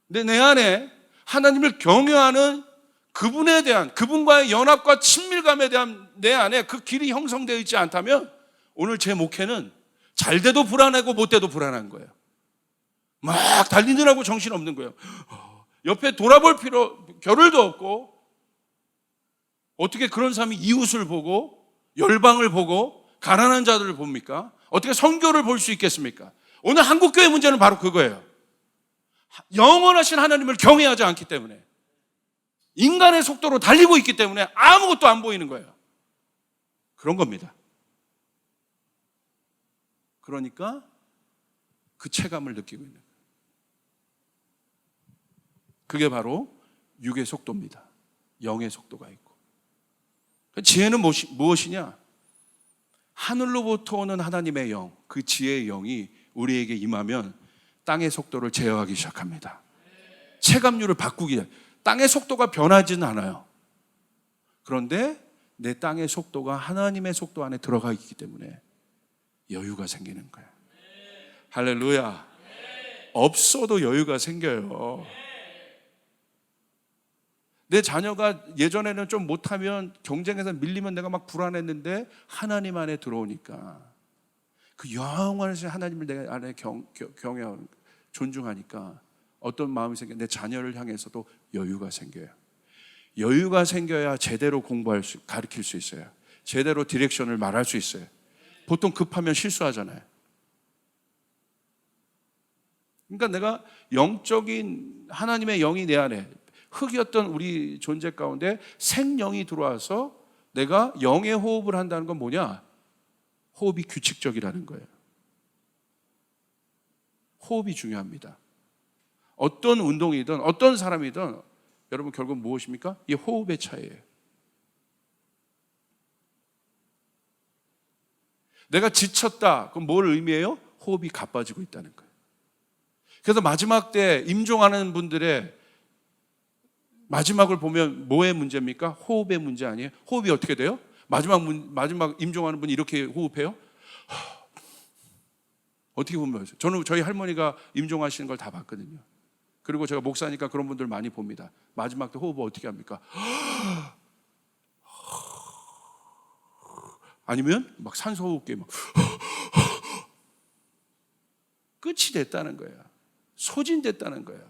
근데 내 안에 하나님을 경외하는 그분에 대한, 그분과의 연합과 친밀감에 대한 내 안에 그 길이 형성되어 있지 않다면 오늘 제 목회는 잘 돼도 불안하고 못 돼도 불안한 거예요. 막 달리느라고 정신없는 거예요. 옆에 돌아볼 겨를도 없고, 어떻게 그런 사람이 이웃을 보고 열방을 보고 가난한 자들을 봅니까? 어떻게 선교를 볼 수 있겠습니까? 오늘 한국교회 문제는 바로 그거예요. 영원하신 하나님을 경외하지 않기 때문에, 인간의 속도로 달리고 있기 때문에 아무것도 안 보이는 거예요. 그런 겁니다. 그러니까 그 체감을 느끼고 있는 거예요. 그게 바로 육의 속도입니다. 영의 속도가 있고. 지혜는 무엇이냐? 하늘로부터 오는 하나님의 영, 그 지혜의 영이 우리에게 임하면 땅의 속도를 제어하기 시작합니다. 체감률을 바꾸기. 땅의 속도가 변하지는 않아요. 그런데 내 땅의 속도가 하나님의 속도 안에 들어가 있기 때문에 여유가 생기는 거예요. 할렐루야. 없어도 여유가 생겨요. 내 자녀가 예전에는 좀 못하면 경쟁에서 밀리면 내가 막 불안했는데 하나님 안에 들어오니까, 그 영원하신 하나님을 내 안에 경외하고 존중하니까 어떤 마음이 생겨요? 내 자녀를 향해서도 여유가 생겨요. 여유가 생겨야 제대로 가르칠 수 있어요. 제대로 디렉션을 말할 수 있어요. 보통 급하면 실수하잖아요. 그러니까 내가 영적인 하나님의 영이 내 안에, 흙이었던 우리 존재 가운데 생명이 들어와서 내가 영의 호흡을 한다는 건 뭐냐? 호흡이 규칙적이라는 거예요. 호흡이 중요합니다. 어떤 운동이든 어떤 사람이든 여러분 결국 무엇입니까? 이 호흡의 차이예요. 내가 지쳤다. 그럼 뭘 의미해요? 호흡이 가빠지고 있다는 거예요. 그래서 마지막 때 임종하는 분들의 마지막을 보면 뭐의 문제입니까? 호흡의 문제 아니에요? 호흡이 어떻게 돼요? 마지막 임종하는 분이 이렇게 호흡해요? 어떻게 보면 저는 저희 할머니가 임종하시는 걸 다 봤거든요. 그리고 제가 목사니까 그런 분들 많이 봅니다. 마지막 때 호흡을 어떻게 합니까? 아니면 막 산소호흡기 막 끝이 됐다는 거예요. 소진됐다는 거예요.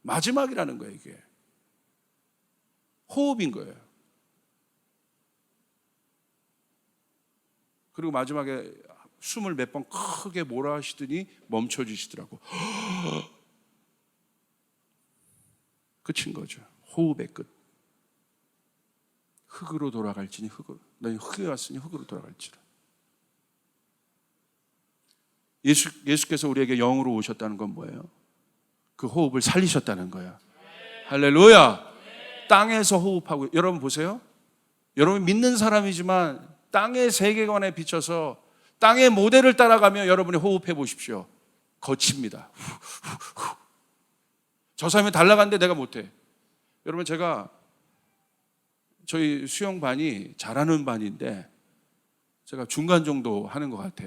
마지막이라는 거예요. 이게 호흡인 거예요. 그리고 마지막에 숨을 몇 번 크게 몰아쉬더니 멈춰주시더라고. 끝인 거죠. 호흡의 끝. 흙으로 돌아갈지니 흙으로, 너희 흙에 왔으니 흙으로 돌아갈지라. 예수께서 우리에게 영으로 오셨다는 건 뭐예요? 그 호흡을 살리셨다는 거예요. 할렐루야. 땅에서 호흡하고, 여러분 보세요. 여러분 믿는 사람이지만 땅의 세계관에 비춰서 땅의 모델을 따라가며 여러분이 호흡해 보십시오. 거칩니다. 저 사람이 달라갔는데 내가 못해. 여러분 제가 저희 수영반이 잘하는 반인데 제가 중간 정도 하는 것 같아.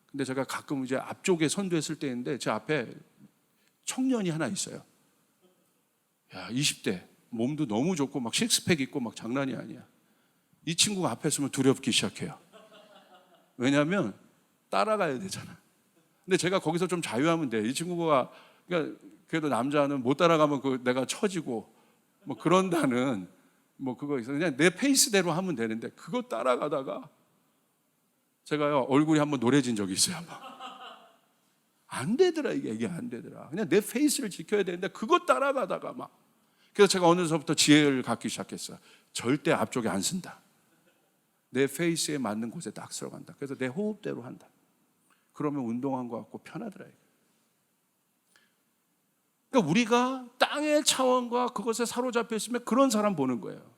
근데 제가 가끔 이제 앞쪽에 선두했을 때인데 제 앞에 청년이 하나 있어요. 야, 20대. 몸도 너무 좋고 막 식스팩 있고 막 장난이 아니야. 이 친구가 앞에 서면 두렵기 시작해요. 왜냐하면 따라가야 되잖아. 근데 제가 거기서 좀 자유하면 돼. 이 친구가, 그러니까 그래도 남자는 못 따라가면 내가 처지고 뭐 그런다는 뭐 그거 있어. 그냥 내 페이스대로 하면 되는데 그거 따라가다가 제가요 얼굴이 한번 노래진 적이 있어요. 안 되더라. 이게 안 되더라. 그냥 내 페이스를 지켜야 되는데 그거 따라가다가 막. 그래서 제가 어느서부터 지혜를 갖기 시작했어요. 절대 앞쪽에 안 쓴다. 내 페이스에 맞는 곳에 딱 들어간다. 그래서 내 호흡대로 한다. 그러면 운동한 것 같고 편하더라. 그러니까 우리가 땅의 차원과 그것에 사로잡혀 있으면 그런 사람 보는 거예요.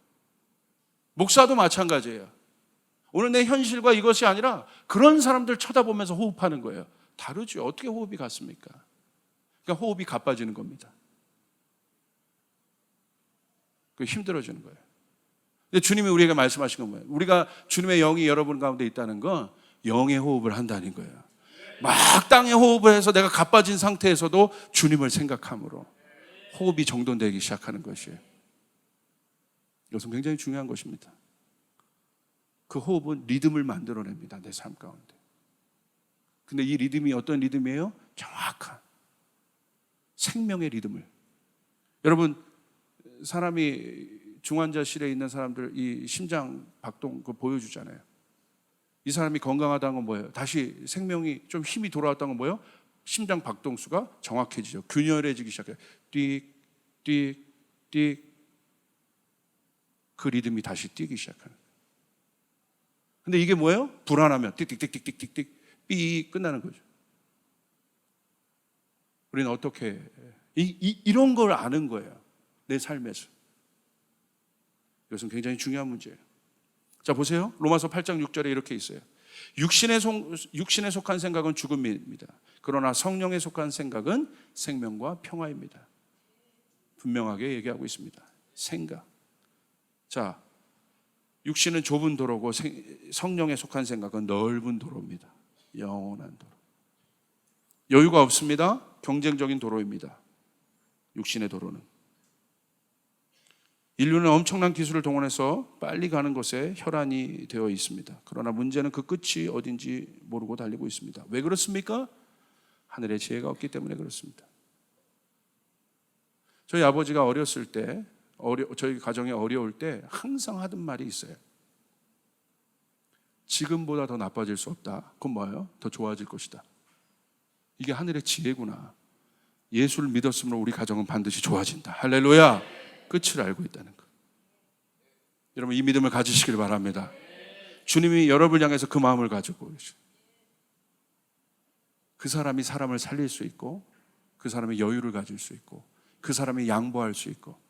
목사도 마찬가지예요. 오늘 내 현실과 이것이 아니라 그런 사람들 쳐다보면서 호흡하는 거예요. 다르죠. 어떻게 호흡이 같습니까? 그러니까 호흡이 가빠지는 겁니다. 그 힘들어지는 거예요. 근데 주님이 우리에게 말씀하신 건 뭐예요? 우리가 주님의 영이 여러분 가운데 있다는 건 영의 호흡을 한다는 거예요. 막 땅에 호흡을 해서 내가 가빠진 상태에서도 주님을 생각함으로 호흡이 정돈되기 시작하는 것이에요. 이것은 굉장히 중요한 것입니다. 그 호흡은 리듬을 만들어냅니다. 내 삶 가운데. 근데 이 리듬이 어떤 리듬이에요? 정확한 생명의 리듬을. 여러분, 사람이 중환자실에 있는 사람들 이 심장 박동 그거 보여주잖아요. 이 사람이 건강하다는 건 뭐예요? 다시 생명이 좀 힘이 돌아왔다는 건 뭐예요? 심장 박동수가 정확해지죠. 균열해지기 시작해요. 띡, 띡, 띡. 그 리듬이 다시 뛰기 시작하는. 근데 이게 뭐예요? 불안하면 띡띡띡띡띡띡 삐 끝나는 거죠. 우리는 어떻게 이런 걸 아는 거예요. 내 삶에서. 이것은 굉장히 중요한 문제예요. 자, 보세요. 로마서 8장 6절에 이렇게 있어요. 육신에 속한 생각은 죽음입니다. 그러나 성령에 속한 생각은 생명과 평화입니다. 분명하게 얘기하고 있습니다. 생각. 자, 육신은 좁은 도로고 성령에 속한 생각은 넓은 도로입니다. 영원한 도로. 여유가 없습니다. 경쟁적인 도로입니다. 육신의 도로는. 인류는 엄청난 기술을 동원해서 빨리 가는 것에 혈안이 되어 있습니다. 그러나 문제는 그 끝이 어딘지 모르고 달리고 있습니다. 왜 그렇습니까? 하늘의 지혜가 없기 때문에 그렇습니다. 저희 아버지가 어렸을 때, 저희 가정이 어려울 때 항상 하던 말이 있어요. 지금보다 더 나빠질 수 없다. 그건 뭐예요? 더 좋아질 것이다. 이게 하늘의 지혜구나. 예수를 믿었으므로 우리 가정은 반드시 좋아진다. 할렐루야. 끝을 알고 있다는 것. 여러분, 이 믿음을 가지시길 바랍니다. 주님이 여러분을 향해서 그 마음을 가지고 계십니다. 그 사람이 사람을 살릴 수 있고, 그 사람이 여유를 가질 수 있고, 그 사람이 양보할 수 있고,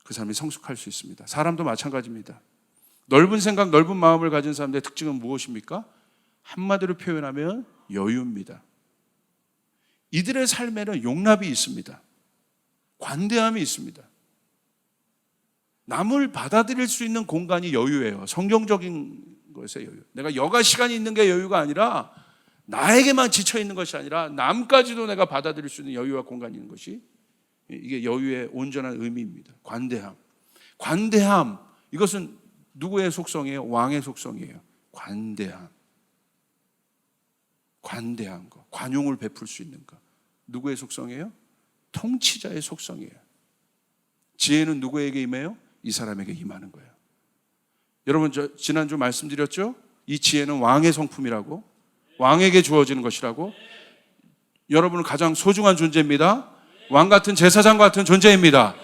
그 사람이 성숙할 수 있습니다. 사람도 마찬가지입니다. 넓은 생각, 넓은 마음을 가진 사람들의 특징은 무엇입니까? 한마디로 표현하면 여유입니다. 이들의 삶에는 용납이 있습니다. 관대함이 있습니다. 남을 받아들일 수 있는 공간이 여유예요. 성경적인 것의 여유. 내가 여가 시간이 있는 게 여유가 아니라 나에게만 지쳐 있는 것이 아니라 남까지도 내가 받아들일 수 있는 여유와 공간이 있는 것이 이게 여유의 온전한 의미입니다. 관대함. 관대함. 이것은 누구의 속성이에요? 왕의 속성이에요. 관대함. 관대한 것. 관용을 베풀 수 있는 것. 누구의 속성이에요? 통치자의 속성이에요. 지혜는 누구에게 임해요? 이 사람에게 임하는 거예요. 여러분, 지난주 말씀드렸죠? 이 지혜는 왕의 성품이라고, 왕에게 주어지는 것이라고. 여러분은 가장 소중한 존재입니다. 왕 같은 제사장 같은 존재입니다.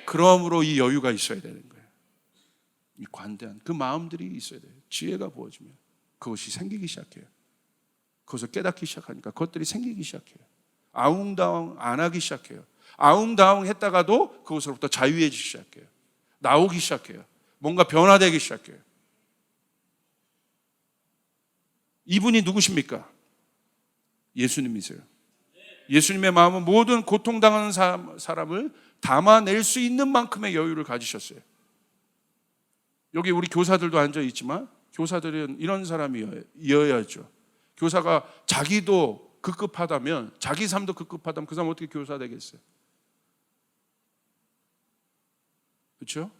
그러므로 이 여유가 있어야 되는 거예요. 이 관대한 그 마음들이 있어야 돼요. 지혜가 부어지면 그것이 생기기 시작해요. 그것을 깨닫기 시작하니까 그것들이 생기기 시작해요. 아웅다웅 안 하기 시작해요. 아웅다웅 했다가도 그것으로부터 자유해지기 시작해요. 나오기 시작해요. 뭔가 변화되기 시작해요. 이분이 누구십니까? 예수님이세요. 예수님의 마음은 모든 고통당하는 사람을 담아낼 수 있는 만큼의 여유를 가지셨어요. 여기 우리 교사들도 앉아 있지만 교사들은 이런 사람이어야죠. 교사가 자기도 급급하다면, 자기 삶도 급급하다면 그 사람 어떻게 교사 되겠어요? 그렇죠?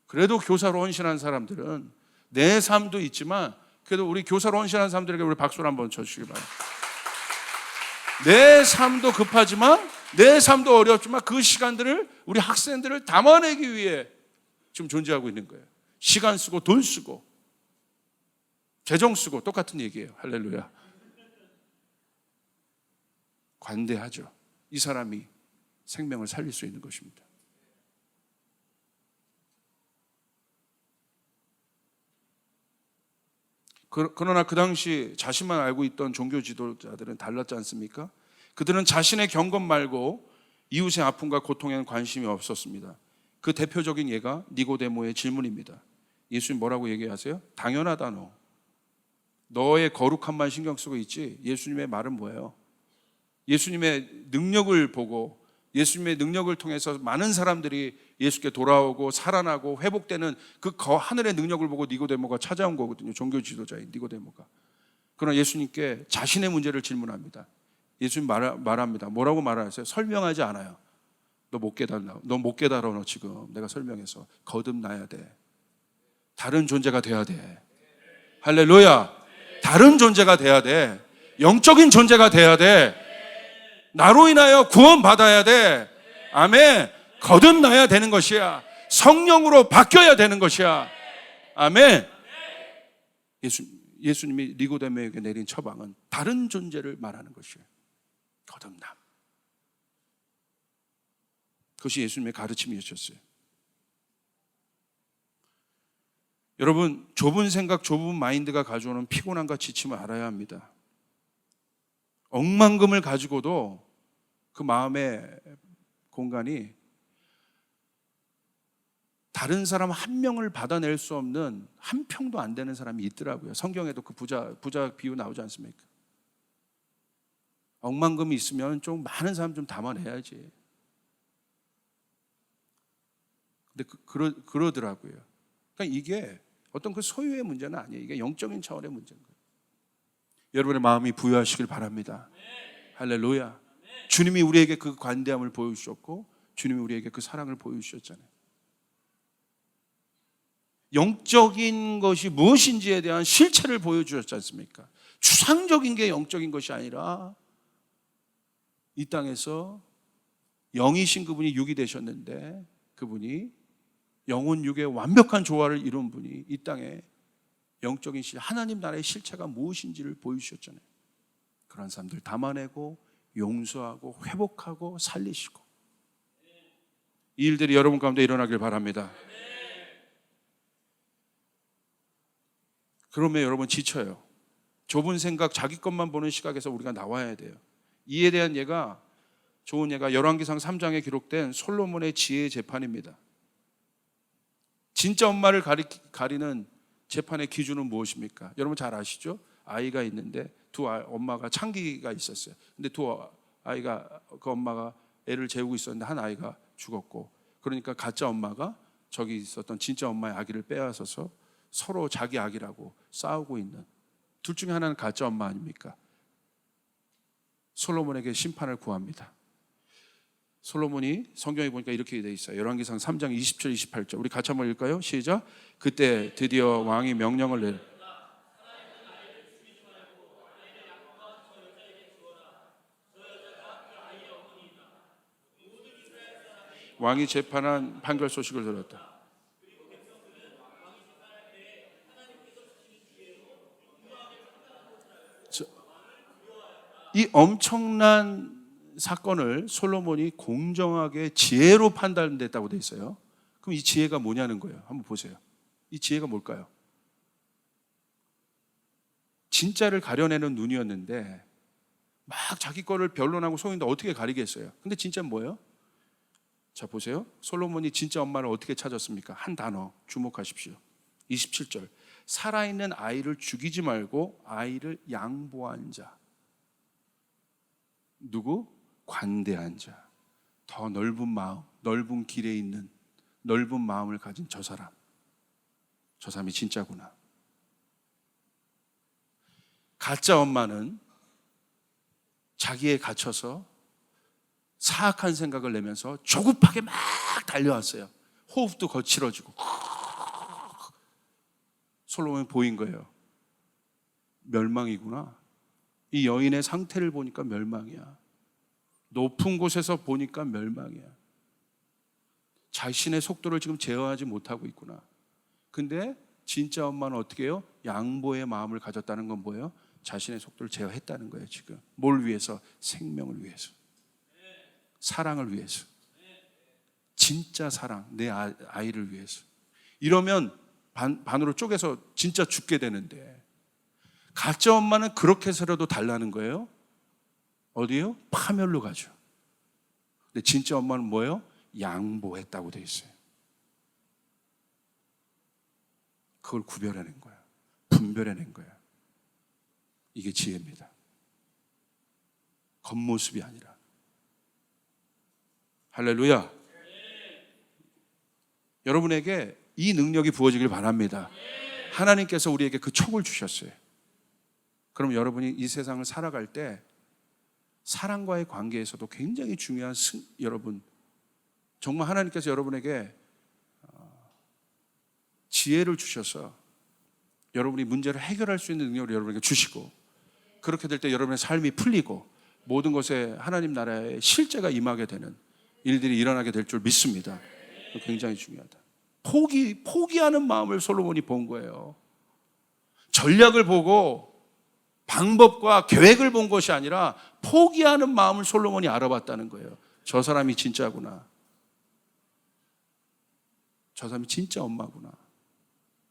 그래도 교사로 헌신한 사람들은 내 삶도 있지만 그래도 우리 교사로 헌신한 사람들에게 우리 박수를 한번 쳐주시기 바랍니다. 내 삶도 급하지만, 내 삶도 어렵지만 그 시간들을, 우리 학생들을 담아내기 위해 지금 존재하고 있는 거예요. 시간 쓰고 돈 쓰고 재정 쓰고 똑같은 얘기예요. 할렐루야. 관대하죠. 이 사람이 생명을 살릴 수 있는 것입니다. 그러나 그 당시 자신만 알고 있던 종교 지도자들은 달랐지 않습니까? 그들은 자신의 경건 말고 이웃의 아픔과 고통에는 관심이 없었습니다. 그 대표적인 예가 니고데모의 질문입니다. 예수님 뭐라고 얘기하세요? 당연하다 너의 거룩함만 신경 쓰고 있지. 예수님의 말은 뭐예요? 예수님의 능력을 보고 예수님의 능력을 통해서 많은 사람들이 예수께 돌아오고 살아나고 회복되는 그 하늘의 능력을 보고 니고데모가 찾아온 거거든요. 종교 지도자인 니고데모가. 그러나 예수님께 자신의 문제를 질문합니다. 예수님 말합니다. 뭐라고 말하세요? 설명하지 않아요. 너 못 깨달아. 너 지금 내가 설명해서 거듭나야 돼. 다른 존재가 돼야 돼. 할렐루야. 다른 존재가 돼야 돼. 영적인 존재가 돼야 돼. 나로 인하여 구원받아야 돼. 아멘. 거듭나야 되는 것이야. 성령으로 바뀌어야 되는 것이야. 아멘. 예수님이 니고데모에게 내린 처방은 다른 존재를 말하는 것이에요. 거듭남. 그것이 예수님의 가르침이었어요. 여러분, 좁은 생각, 좁은 마인드가 가져오는 피곤함과 지침을 알아야 합니다. 억만금을 가지고도 그 마음의 공간이 다른 사람 한 명을 받아낼 수 없는 한 평도 안 되는 사람이 있더라고요. 성경에도 그 부자 비유 나오지 않습니까? 억만금이 있으면 좀 많은 사람 좀 담아내야지. 근데 그러더라고요. 그러니까 이게 어떤 그 소유의 문제는 아니에요. 이게 영적인 차원의 문제인 거예요. 여러분의 마음이 부유하시길 바랍니다. 할렐루야. 주님이 우리에게 그 관대함을 보여주셨고 주님이 우리에게 그 사랑을 보여주셨잖아요. 영적인 것이 무엇인지에 대한 실체를 보여주셨지 않습니까? 추상적인 게 영적인 것이 아니라 이 땅에서 영이신 그분이 육이 되셨는데 그분이 영혼 육의 완벽한 조화를 이룬 분이 이 땅에 영적인 하나님 나라의 실체가 무엇인지를 보여주셨잖아요. 그런 사람들 담아내고 용서하고 회복하고 살리시고 이 일들이 여러분 가운데 일어나길 바랍니다. 그러면 여러분 지쳐요. 좁은 생각, 자기 것만 보는 시각에서 우리가 나와야 돼요. 이에 대한 예가 좋은 예가 열왕기상 3장에 기록된 솔로몬의 지혜의 재판입니다. 진짜 엄마를 가리는 재판의 기준은 무엇입니까? 여러분 잘 아시죠? 아이가 있는데 엄마가 창기가 있었어요. 근데 아이가 그 엄마가 애를 재우고 있었는데 한 아이가 죽었고 그러니까 가짜 엄마가 저기 있었던 진짜 엄마의 아기를 빼앗아서 서로 자기 아기라고 싸우고 있는 둘 중에 하나는 가짜 엄마 아닙니까? 솔로몬에게 심판을 구합니다. 솔로몬이 성경에 보니까 이렇게 돼 있어요. 열왕기상 3장 20절 28절 우리 같이 한번 읽을까요? 시작. 그때 드디어 왕이 명령을 내려 왕이 재판한 판결 소식을 들었다. 이 엄청난 사건을 솔로몬이 공정하게 지혜로 판단됐다고 돼 있어요. 그럼 이 지혜가 뭐냐는 거예요. 한번 보세요. 이 지혜가 뭘까요? 진짜를 가려내는 눈이었는데 막 자기 거를 변론하고 속이는데 어떻게 가리겠어요? 근데 진짜는 뭐예요? 자 보세요. 솔로몬이 진짜 엄마를 어떻게 찾았습니까? 한 단어 주목하십시오. 27절 살아있는 아이를 죽이지 말고 아이를 양보한 자. 누구? 관대한 자. 더 넓은 마음, 넓은 길에 있는 넓은 마음을 가진 저 사람. 저 사람이 진짜구나. 가짜 엄마는 자기에 갇혀서 사악한 생각을 내면서 조급하게 막 달려왔어요. 호흡도 거칠어지고 솔로몬이 보인 거예요. 멸망이구나. 이 여인의 상태를 보니까 멸망이야. 높은 곳에서 보니까 멸망이야. 자신의 속도를 지금 제어하지 못하고 있구나. 근데 진짜 엄마는 어떻게 해요? 양보의 마음을 가졌다는 건 뭐예요? 자신의 속도를 제어했다는 거예요. 지금 뭘 위해서? 생명을 위해서, 사랑을 위해서, 진짜 사랑, 내 아이를 위해서. 이러면 반으로 쪼개서 진짜 죽게 되는데 가짜 엄마는 그렇게 해서라도 달라는 거예요. 어디요? 파멸로 가죠. 근데 진짜 엄마는 뭐예요? 양보했다고 돼 있어요. 그걸 구별해낸 거야. 분별해낸 거야. 이게 지혜입니다. 겉모습이 아니라. 할렐루야. 여러분에게 이 능력이 부어지길 바랍니다. 하나님께서 우리에게 그 촉을 주셨어요. 그럼 여러분이 이 세상을 살아갈 때 사랑과의 관계에서도 굉장히 중요한 여러분, 정말 하나님께서 여러분에게 지혜를 주셔서 여러분이 문제를 해결할 수 있는 능력을 여러분에게 주시고, 그렇게 될 때 여러분의 삶이 풀리고 모든 것에 하나님 나라의 실제가 임하게 되는 일들이 일어나게 될 줄 믿습니다. 굉장히 중요하다. 포기하는 마음을 솔로몬이 본 거예요. 전략을 보고 방법과 계획을 본 것이 아니라 포기하는 마음을 솔로몬이 알아봤다는 거예요. 저 사람이 진짜구나. 저 사람이 진짜 엄마구나.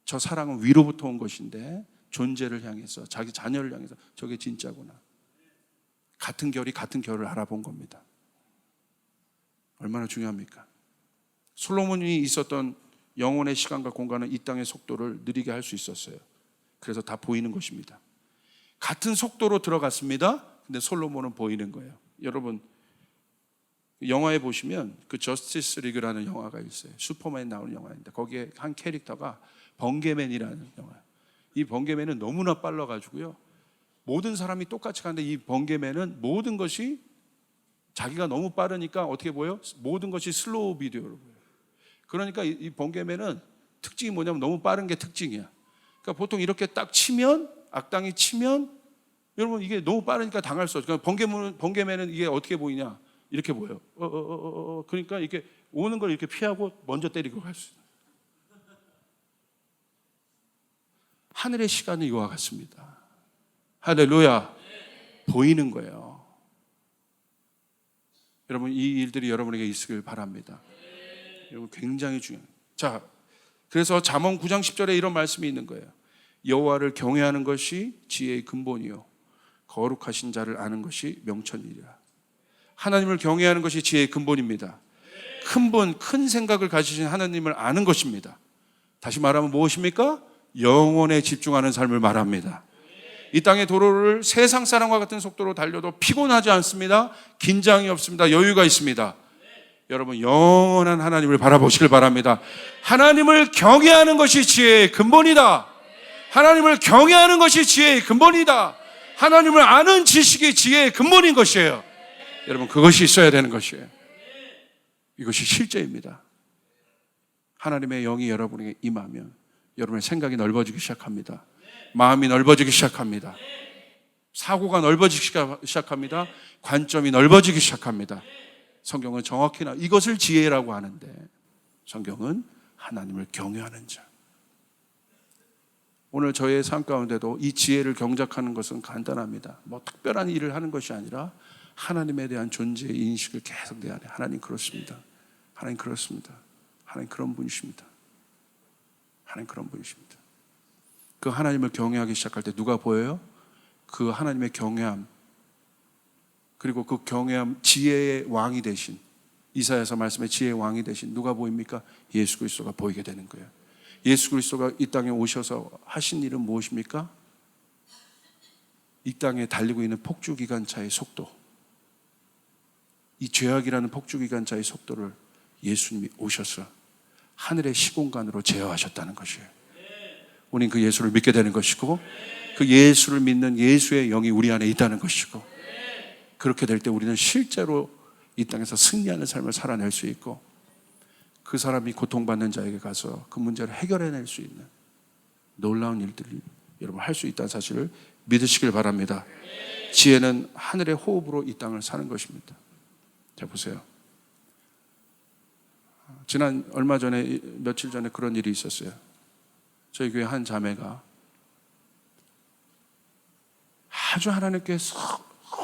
저 사랑은 위로부터 온 것인데 존재를 향해서, 자기 자녀를 향해서 저게 진짜구나. 같은 결이 같은 결을 알아본 겁니다. 얼마나 중요합니까? 솔로몬이 있었던 영혼의 시간과 공간은 이 땅의 속도를 느리게 할 수 있었어요. 그래서 다 보이는 것입니다. 같은 속도로 들어갔습니다. 근데 솔로몬은 보이는 거예요. 여러분, 영화에 보시면 그 저스티스 리그라는 영화가 있어요. 슈퍼맨 나오는 영화인데 거기에 한 캐릭터가 번개맨이라는 영화예요. 이 번개맨은 너무나 빨라가지고요, 모든 사람이 똑같이 가는데 이 번개맨은 모든 것이 자기가 너무 빠르니까 어떻게 보여? 모든 것이 슬로우 비디오로 보여요. 그러니까 이 번개맨은 특징이 뭐냐면 너무 빠른 게 특징이야. 그러니까 보통 이렇게 딱 치면, 악당이 치면, 여러분 이게 너무 빠르니까 당할 수 없어요. 그러니까 번개맨은 이게 어떻게 보이냐? 이렇게 보여요. 그러니까 이렇게 오는 걸 이렇게 피하고 먼저 때리고 갈 수 있어요. 하늘의 시간은 이와 같습니다. 할렐루야. 보이는 거예요. 여러분, 이 일들이 여러분에게 있으길 바랍니다. 여러분, 굉장히 중요해요. 자, 그래서 잠언 9장 10절에 이런 말씀이 있는 거예요. 여호와를 경외하는 것이 지혜의 근본이요 거룩하신 자를 아는 것이 명천이라. 하나님을 경외하는 것이 지혜의 근본입니다. 큰 생각을 가지신 하나님을 아는 것입니다. 다시 말하면 무엇입니까? 영혼에 집중하는 삶을 말합니다. 이 땅의 도로를 세상 사람과 같은 속도로 달려도 피곤하지 않습니다. 긴장이 없습니다. 여유가 있습니다. 여러분, 영원한 하나님을 바라보시길 바랍니다. 하나님을 경외하는 것이 지혜의 근본이다. 하나님을 경외하는 것이 지혜의 근본이다. 하나님을 아는 지식이 지혜의 근본인 것이에요. 여러분, 그것이 있어야 되는 것이에요. 이것이 실제입니다. 하나님의 영이 여러분에게 임하면 여러분의 생각이 넓어지기 시작합니다. 마음이 넓어지기 시작합니다. 사고가 넓어지기 시작합니다. 관점이 넓어지기 시작합니다. 성경은 정확히나 이것을 지혜라고 하는데, 성경은 하나님을 경외하는 자. 오늘 저의 삶 가운데도 이 지혜를 경작하는 것은 간단합니다. 뭐 특별한 일을 하는 것이 아니라 하나님에 대한 존재의 인식을 계속 내 안에, 하나님 그렇습니다. 하나님 그렇습니다. 하나님 그런 분이십니다. 하나님 그런 분이십니다. 그 하나님을 경외하기 시작할 때 누가 보여요? 그 하나님의 경외함, 그리고 그 경외함, 지혜의 왕이 되신, 이사야서 말씀에 지혜의 왕이 되신 누가 보입니까? 예수 그리스도가 보이게 되는 거예요. 예수 그리스도가 이 땅에 오셔서 하신 일은 무엇입니까? 이 땅에 달리고 있는 폭주기관차의 속도, 이 죄악이라는 폭주기관차의 속도를 예수님이 오셔서 하늘의 시공간으로 제어하셨다는 것이에요. 우리는 그 예수를 믿게 되는 것이고, 그 예수를 믿는 예수의 영이 우리 안에 있다는 것이고, 그렇게 될 때 우리는 실제로 이 땅에서 승리하는 삶을 살아낼 수 있고, 그 사람이 고통받는 자에게 가서 그 문제를 해결해낼 수 있는 놀라운 일들을 여러분 할 수 있다는 사실을 믿으시길 바랍니다. 지혜는 하늘의 호흡으로 이 땅을 사는 것입니다. 자, 보세요. 얼마 전에, 며칠 전에 그런 일이 있었어요. 저희 교회 한 자매가 아주 하나님께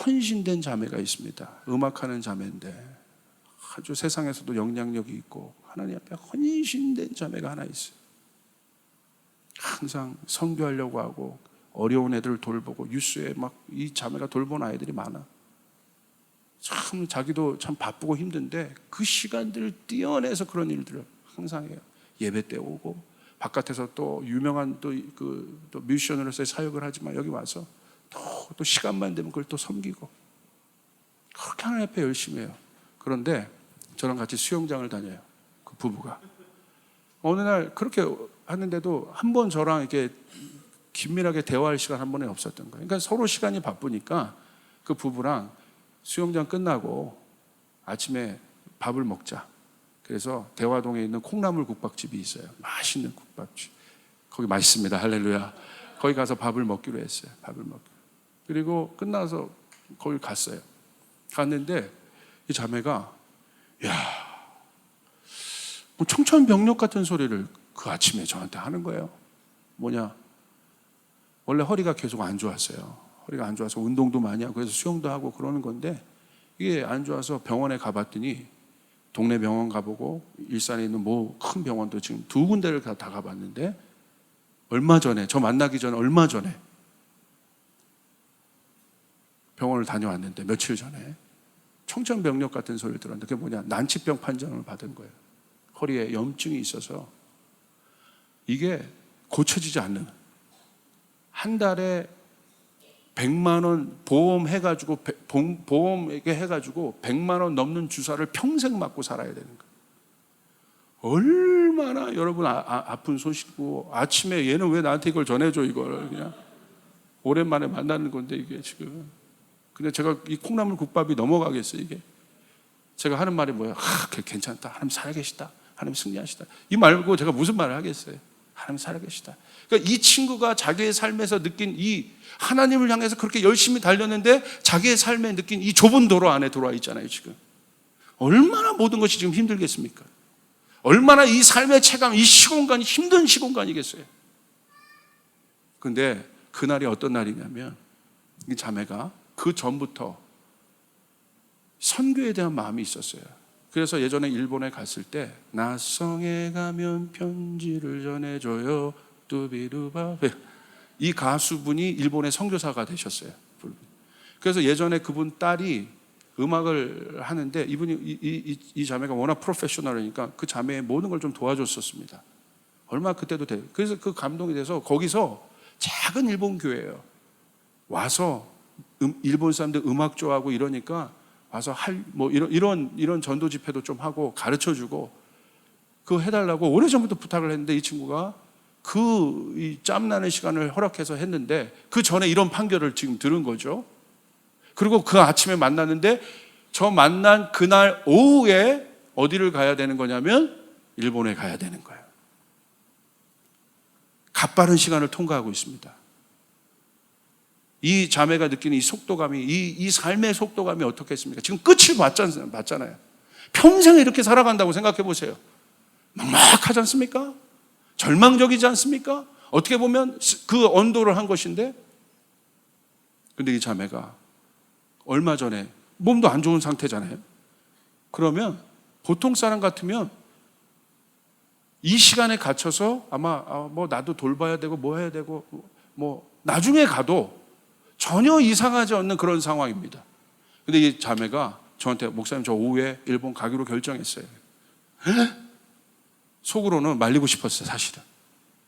헌신된 자매가 있습니다. 음악하는 자매인데 아주 세상에서도 영향력이 있고 하나님 앞에 헌신된 자매가 하나 있어요. 항상 선교하려고 하고 어려운 애들을 돌보고, 뉴스에 막 이 자매가 돌본 아이들이 많아. 참 자기도 참 바쁘고 힘든데 그 시간들을 떼어내서 그런 일들을 항상 해요. 예배 때 오고 바깥에서 또 유명한 또 뮤지션으로서의 사역을 하지만 여기 와서 또 시간만 되면 그걸 또 섬기고 그렇게 하나님 앞에 열심히 해요. 그런데 저랑 같이 수영장을 다녀요. 그 부부가. 어느 날 그렇게 하는데도 한 번 저랑 이렇게 긴밀하게 대화할 시간 한 번에 없었던 거예요. 그러니까 서로 시간이 바쁘니까 그 부부랑 수영장 끝나고 아침에 밥을 먹자. 그래서 대화동에 있는 콩나물 국밥집이 있어요. 맛있는 국밥집. 거기 맛있습니다. 할렐루야. 거기 가서 밥을 먹기로 했어요. 밥을 먹기로. 그리고 끝나서 거기 갔어요. 갔는데 이 자매가 뭐 청천벽력 같은 소리를 그 아침에 저한테 하는 거예요. 뭐냐? 원래 허리가 계속 안 좋았어요. 허리가 안 좋아서 운동도 많이 하고 그래서 수영도 하고 그러는 건데 이게 안 좋아서 병원에 가봤더니 동네 병원 가보고 일산에 있는 뭐 큰 병원도 지금 2군데를 다 가봤는데 얼마 전에 저 만나기 전에 얼마 전에 병원을 다녀왔는데 며칠 전에 청천벽력 같은 소리를 들었는데 그게 뭐냐? 난치병 판정을 받은 거예요. 허리에 염증이 있어서 이게 고쳐지지 않는 한 달에 100만 원 보험 해가지고 보험에게 해가지고 100만 원 넘는 주사를 평생 맞고 살아야 되는 거예요. 얼마나 여러분 아픈 소식이고 아침에 얘는 왜 나한테 이걸 전해줘 이걸 그냥 오랜만에 만나는 건데 이게 지금 근데 제가 이 콩나물 국밥이 넘어가겠어요 이게 제가 하는 말이 뭐예요? 괜찮다 하나님 살아계시다 하나님 승리하시다 이 말고 제가 무슨 말을 하겠어요? 하나님 살아계시다. 그러니까 이 친구가 자기의 삶에서 느낀 이 하나님을 향해서 그렇게 열심히 달렸는데 자기의 삶에 느낀 이 좁은 도로 안에 들어와 있잖아요 지금. 얼마나 모든 것이 지금 힘들겠습니까? 얼마나 이 삶의 체감, 이 시공간이 힘든 시공간이겠어요. 근데 그날이 어떤 날이냐면 이 자매가 그 전부터 선교에 대한 마음이 있었어요. 그래서 예전에 일본에 갔을 때 나성에 가면 편지를 전해줘요 뚜비루바 이 가수분이 일본의 선교사가 되셨어요. 그래서 예전에 그분 딸이 음악을 하는데 이분이 이 자매가 워낙 프로페셔널이니까 그 자매의 모든 걸 좀 도와줬었습니다. 얼마 그때도 돼요. 그래서 그 감동이 돼서 거기서 작은 일본 교회예요. 와서 일본 사람들 음악 좋아하고 이러니까 와서 이런 전도 집회도 좀 하고 가르쳐 주고 그거 해달라고 오래전부터 부탁을 했는데 이 친구가 이 짬나는 시간을 허락해서 했는데 그 전에 이런 판결을 지금 들은 거죠. 그리고 그 아침에 만났는데 저 만난 그날 오후에 어디를 가야 되는 거냐면 일본에 가야 되는 거예요. 값바른 시간을 통과하고 있습니다. 이 자매가 느끼는 이 속도감이 이 삶의 속도감이 어떻겠습니까? 지금 끝을 봤잖아요. 평생 이렇게 살아간다고 생각해 보세요. 막막하지 않습니까? 절망적이지 않습니까? 어떻게 보면 그 언도를 한 것인데 근데 이 자매가 얼마 전에 몸도 안 좋은 상태잖아요. 그러면 보통 사람 같으면 이 시간에 갇혀서 아마 뭐 나도 돌봐야 되고 뭐 해야 되고 뭐 나중에 가도 전혀 이상하지 않는 그런 상황입니다. 근데 이 자매가 저한테 목사님 저 오후에 일본 가기로 결정했어요. 속으로는 말리고 싶었어요 사실은.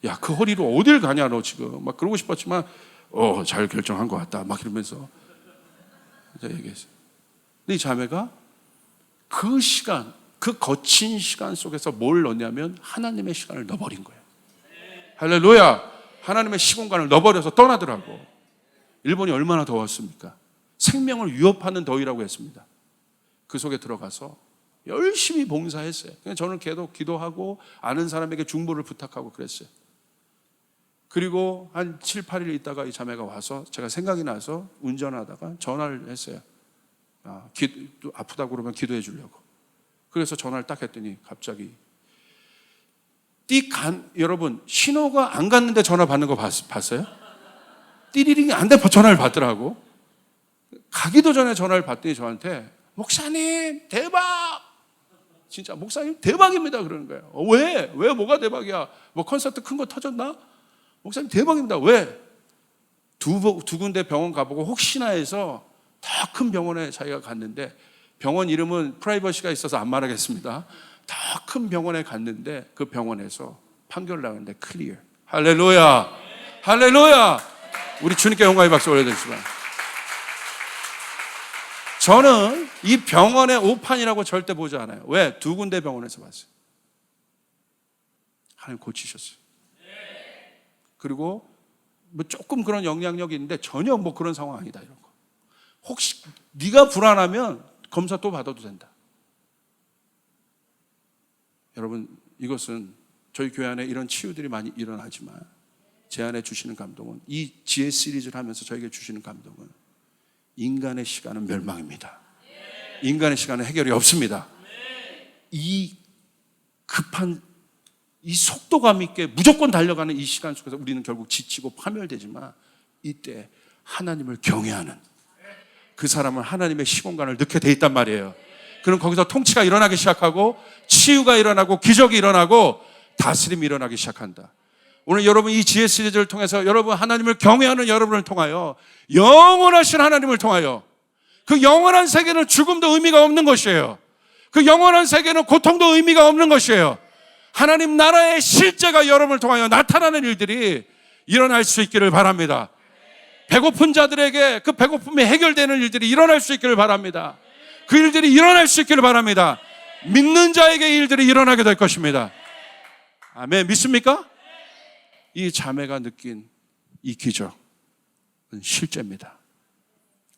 야 그 허리로 어딜 가냐 너 지금 막 그러고 싶었지만 잘 결정한 것 같다 막 이러면서 얘기했어요. 근데 이 자매가 그 시간 그 거친 시간 속에서 뭘 넣냐면 하나님의 시간을 넣어버린 거예요. 할렐루야. 하나님의 시공간을 넣어버려서 떠나더라고. 일본이 얼마나 더웠습니까? 생명을 위협하는 더위라고 했습니다. 그 속에 들어가서 열심히 봉사했어요. 저는 계속 기도하고 아는 사람에게 중보를 부탁하고 그랬어요. 그리고 한 7, 8일 있다가 이 자매가 와서 제가 생각이 나서 운전하다가 전화를 했어요. 아프다고 그러면 기도해 주려고. 그래서 전화를 딱 했더니 갑자기 여러분 신호가 안 갔는데 전화 받는 거 봤어요? 띠리링이 안 돼 전화를 받더라고. 가기도 전에 전화를 받더니 저한테 목사님 대박! 진짜 목사님 대박입니다 그러는 거예요. 왜 뭐가 대박이야? 뭐 콘서트 큰 거 터졌나? 목사님 대박입니다. 왜? 두 군데 병원 가보고 혹시나 해서 더 큰 병원에 자기가 갔는데 병원 이름은 프라이버시가 있어서 안 말하겠습니다. 더 큰 병원에 갔는데 그 병원에서 판결 나는데 클리어. 할렐루야. 할렐루야. 우리 주님께 영광의 박수 올려드리시면. 저는 이 병원의 오판이라고 절대 보지 않아요. 왜? 두 군데 병원에서 봤어요. 하나님 고치셨어요. 그리고 뭐 조금 그런 영향력이 있는데 전혀 뭐 그런 상황 아니다 이런 거. 혹시 네가 불안하면 검사 또 받아도 된다. 여러분, 이것은 저희 교회 안에 이런 치유들이 많이 일어나지만 제 안에 주시는 감동은, 이 지혜 시리즈를 하면서 저에게 주시는 감동은, 인간의 시간은 멸망입니다. 인간의 시간은 해결이 없습니다. 이 급한, 이 속도감 있게 무조건 달려가는 이 시간 속에서 우리는 결국 지치고 파멸되지만, 이때 하나님을 경외하는 그 사람은 하나님의 시공간을 넣게 돼 있단 말이에요. 그럼 거기서 통치가 일어나기 시작하고, 치유가 일어나고, 기적이 일어나고, 다스림이 일어나기 시작한다. 오늘 여러분 이 지혜 시리즈를 통해서 여러분 하나님을 경외하는 여러분을 통하여, 영원하신 하나님을 통하여, 그 영원한 세계는 죽음도 의미가 없는 것이에요. 그 영원한 세계는 고통도 의미가 없는 것이에요. 하나님 나라의 실제가 여러분을 통하여 나타나는 일들이 일어날 수 있기를 바랍니다. 배고픈 자들에게 그 배고픔이 해결되는 일들이 일어날 수 있기를 바랍니다. 그 일들이 일어날 수 있기를 바랍니다. 믿는 자에게 일들이 일어나게 될 것입니다. 아멘. 믿습니까? 이 자매가 느낀 이 기적은 실제입니다.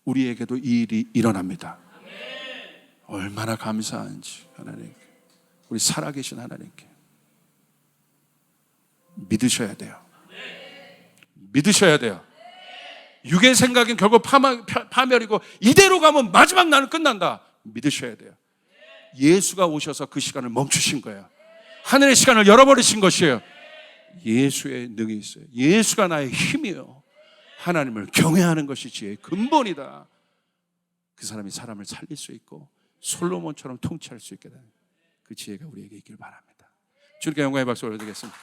우리에게도 이 일이 일어납니다. 얼마나 감사한지 하나님께, 우리 살아계신 하나님께 믿으셔야 돼요. 믿으셔야 돼요. 육의 생각은 결국 파멸이고, 이대로 가면 마지막 날은 끝난다. 믿으셔야 돼요. 예수가 오셔서 그 시간을 멈추신 거예요. 하늘의 시간을 열어버리신 것이에요. 예수의 능이 있어요. 예수가 나의 힘이요, 하나님을 경외하는 것이 지혜의 근본이다. 그 사람이 사람을 살릴 수 있고 솔로몬처럼 통치할 수 있게 되는 그 지혜가 우리에게 있길 바랍니다. 주님께 영광의 박수 올려드리겠습니다.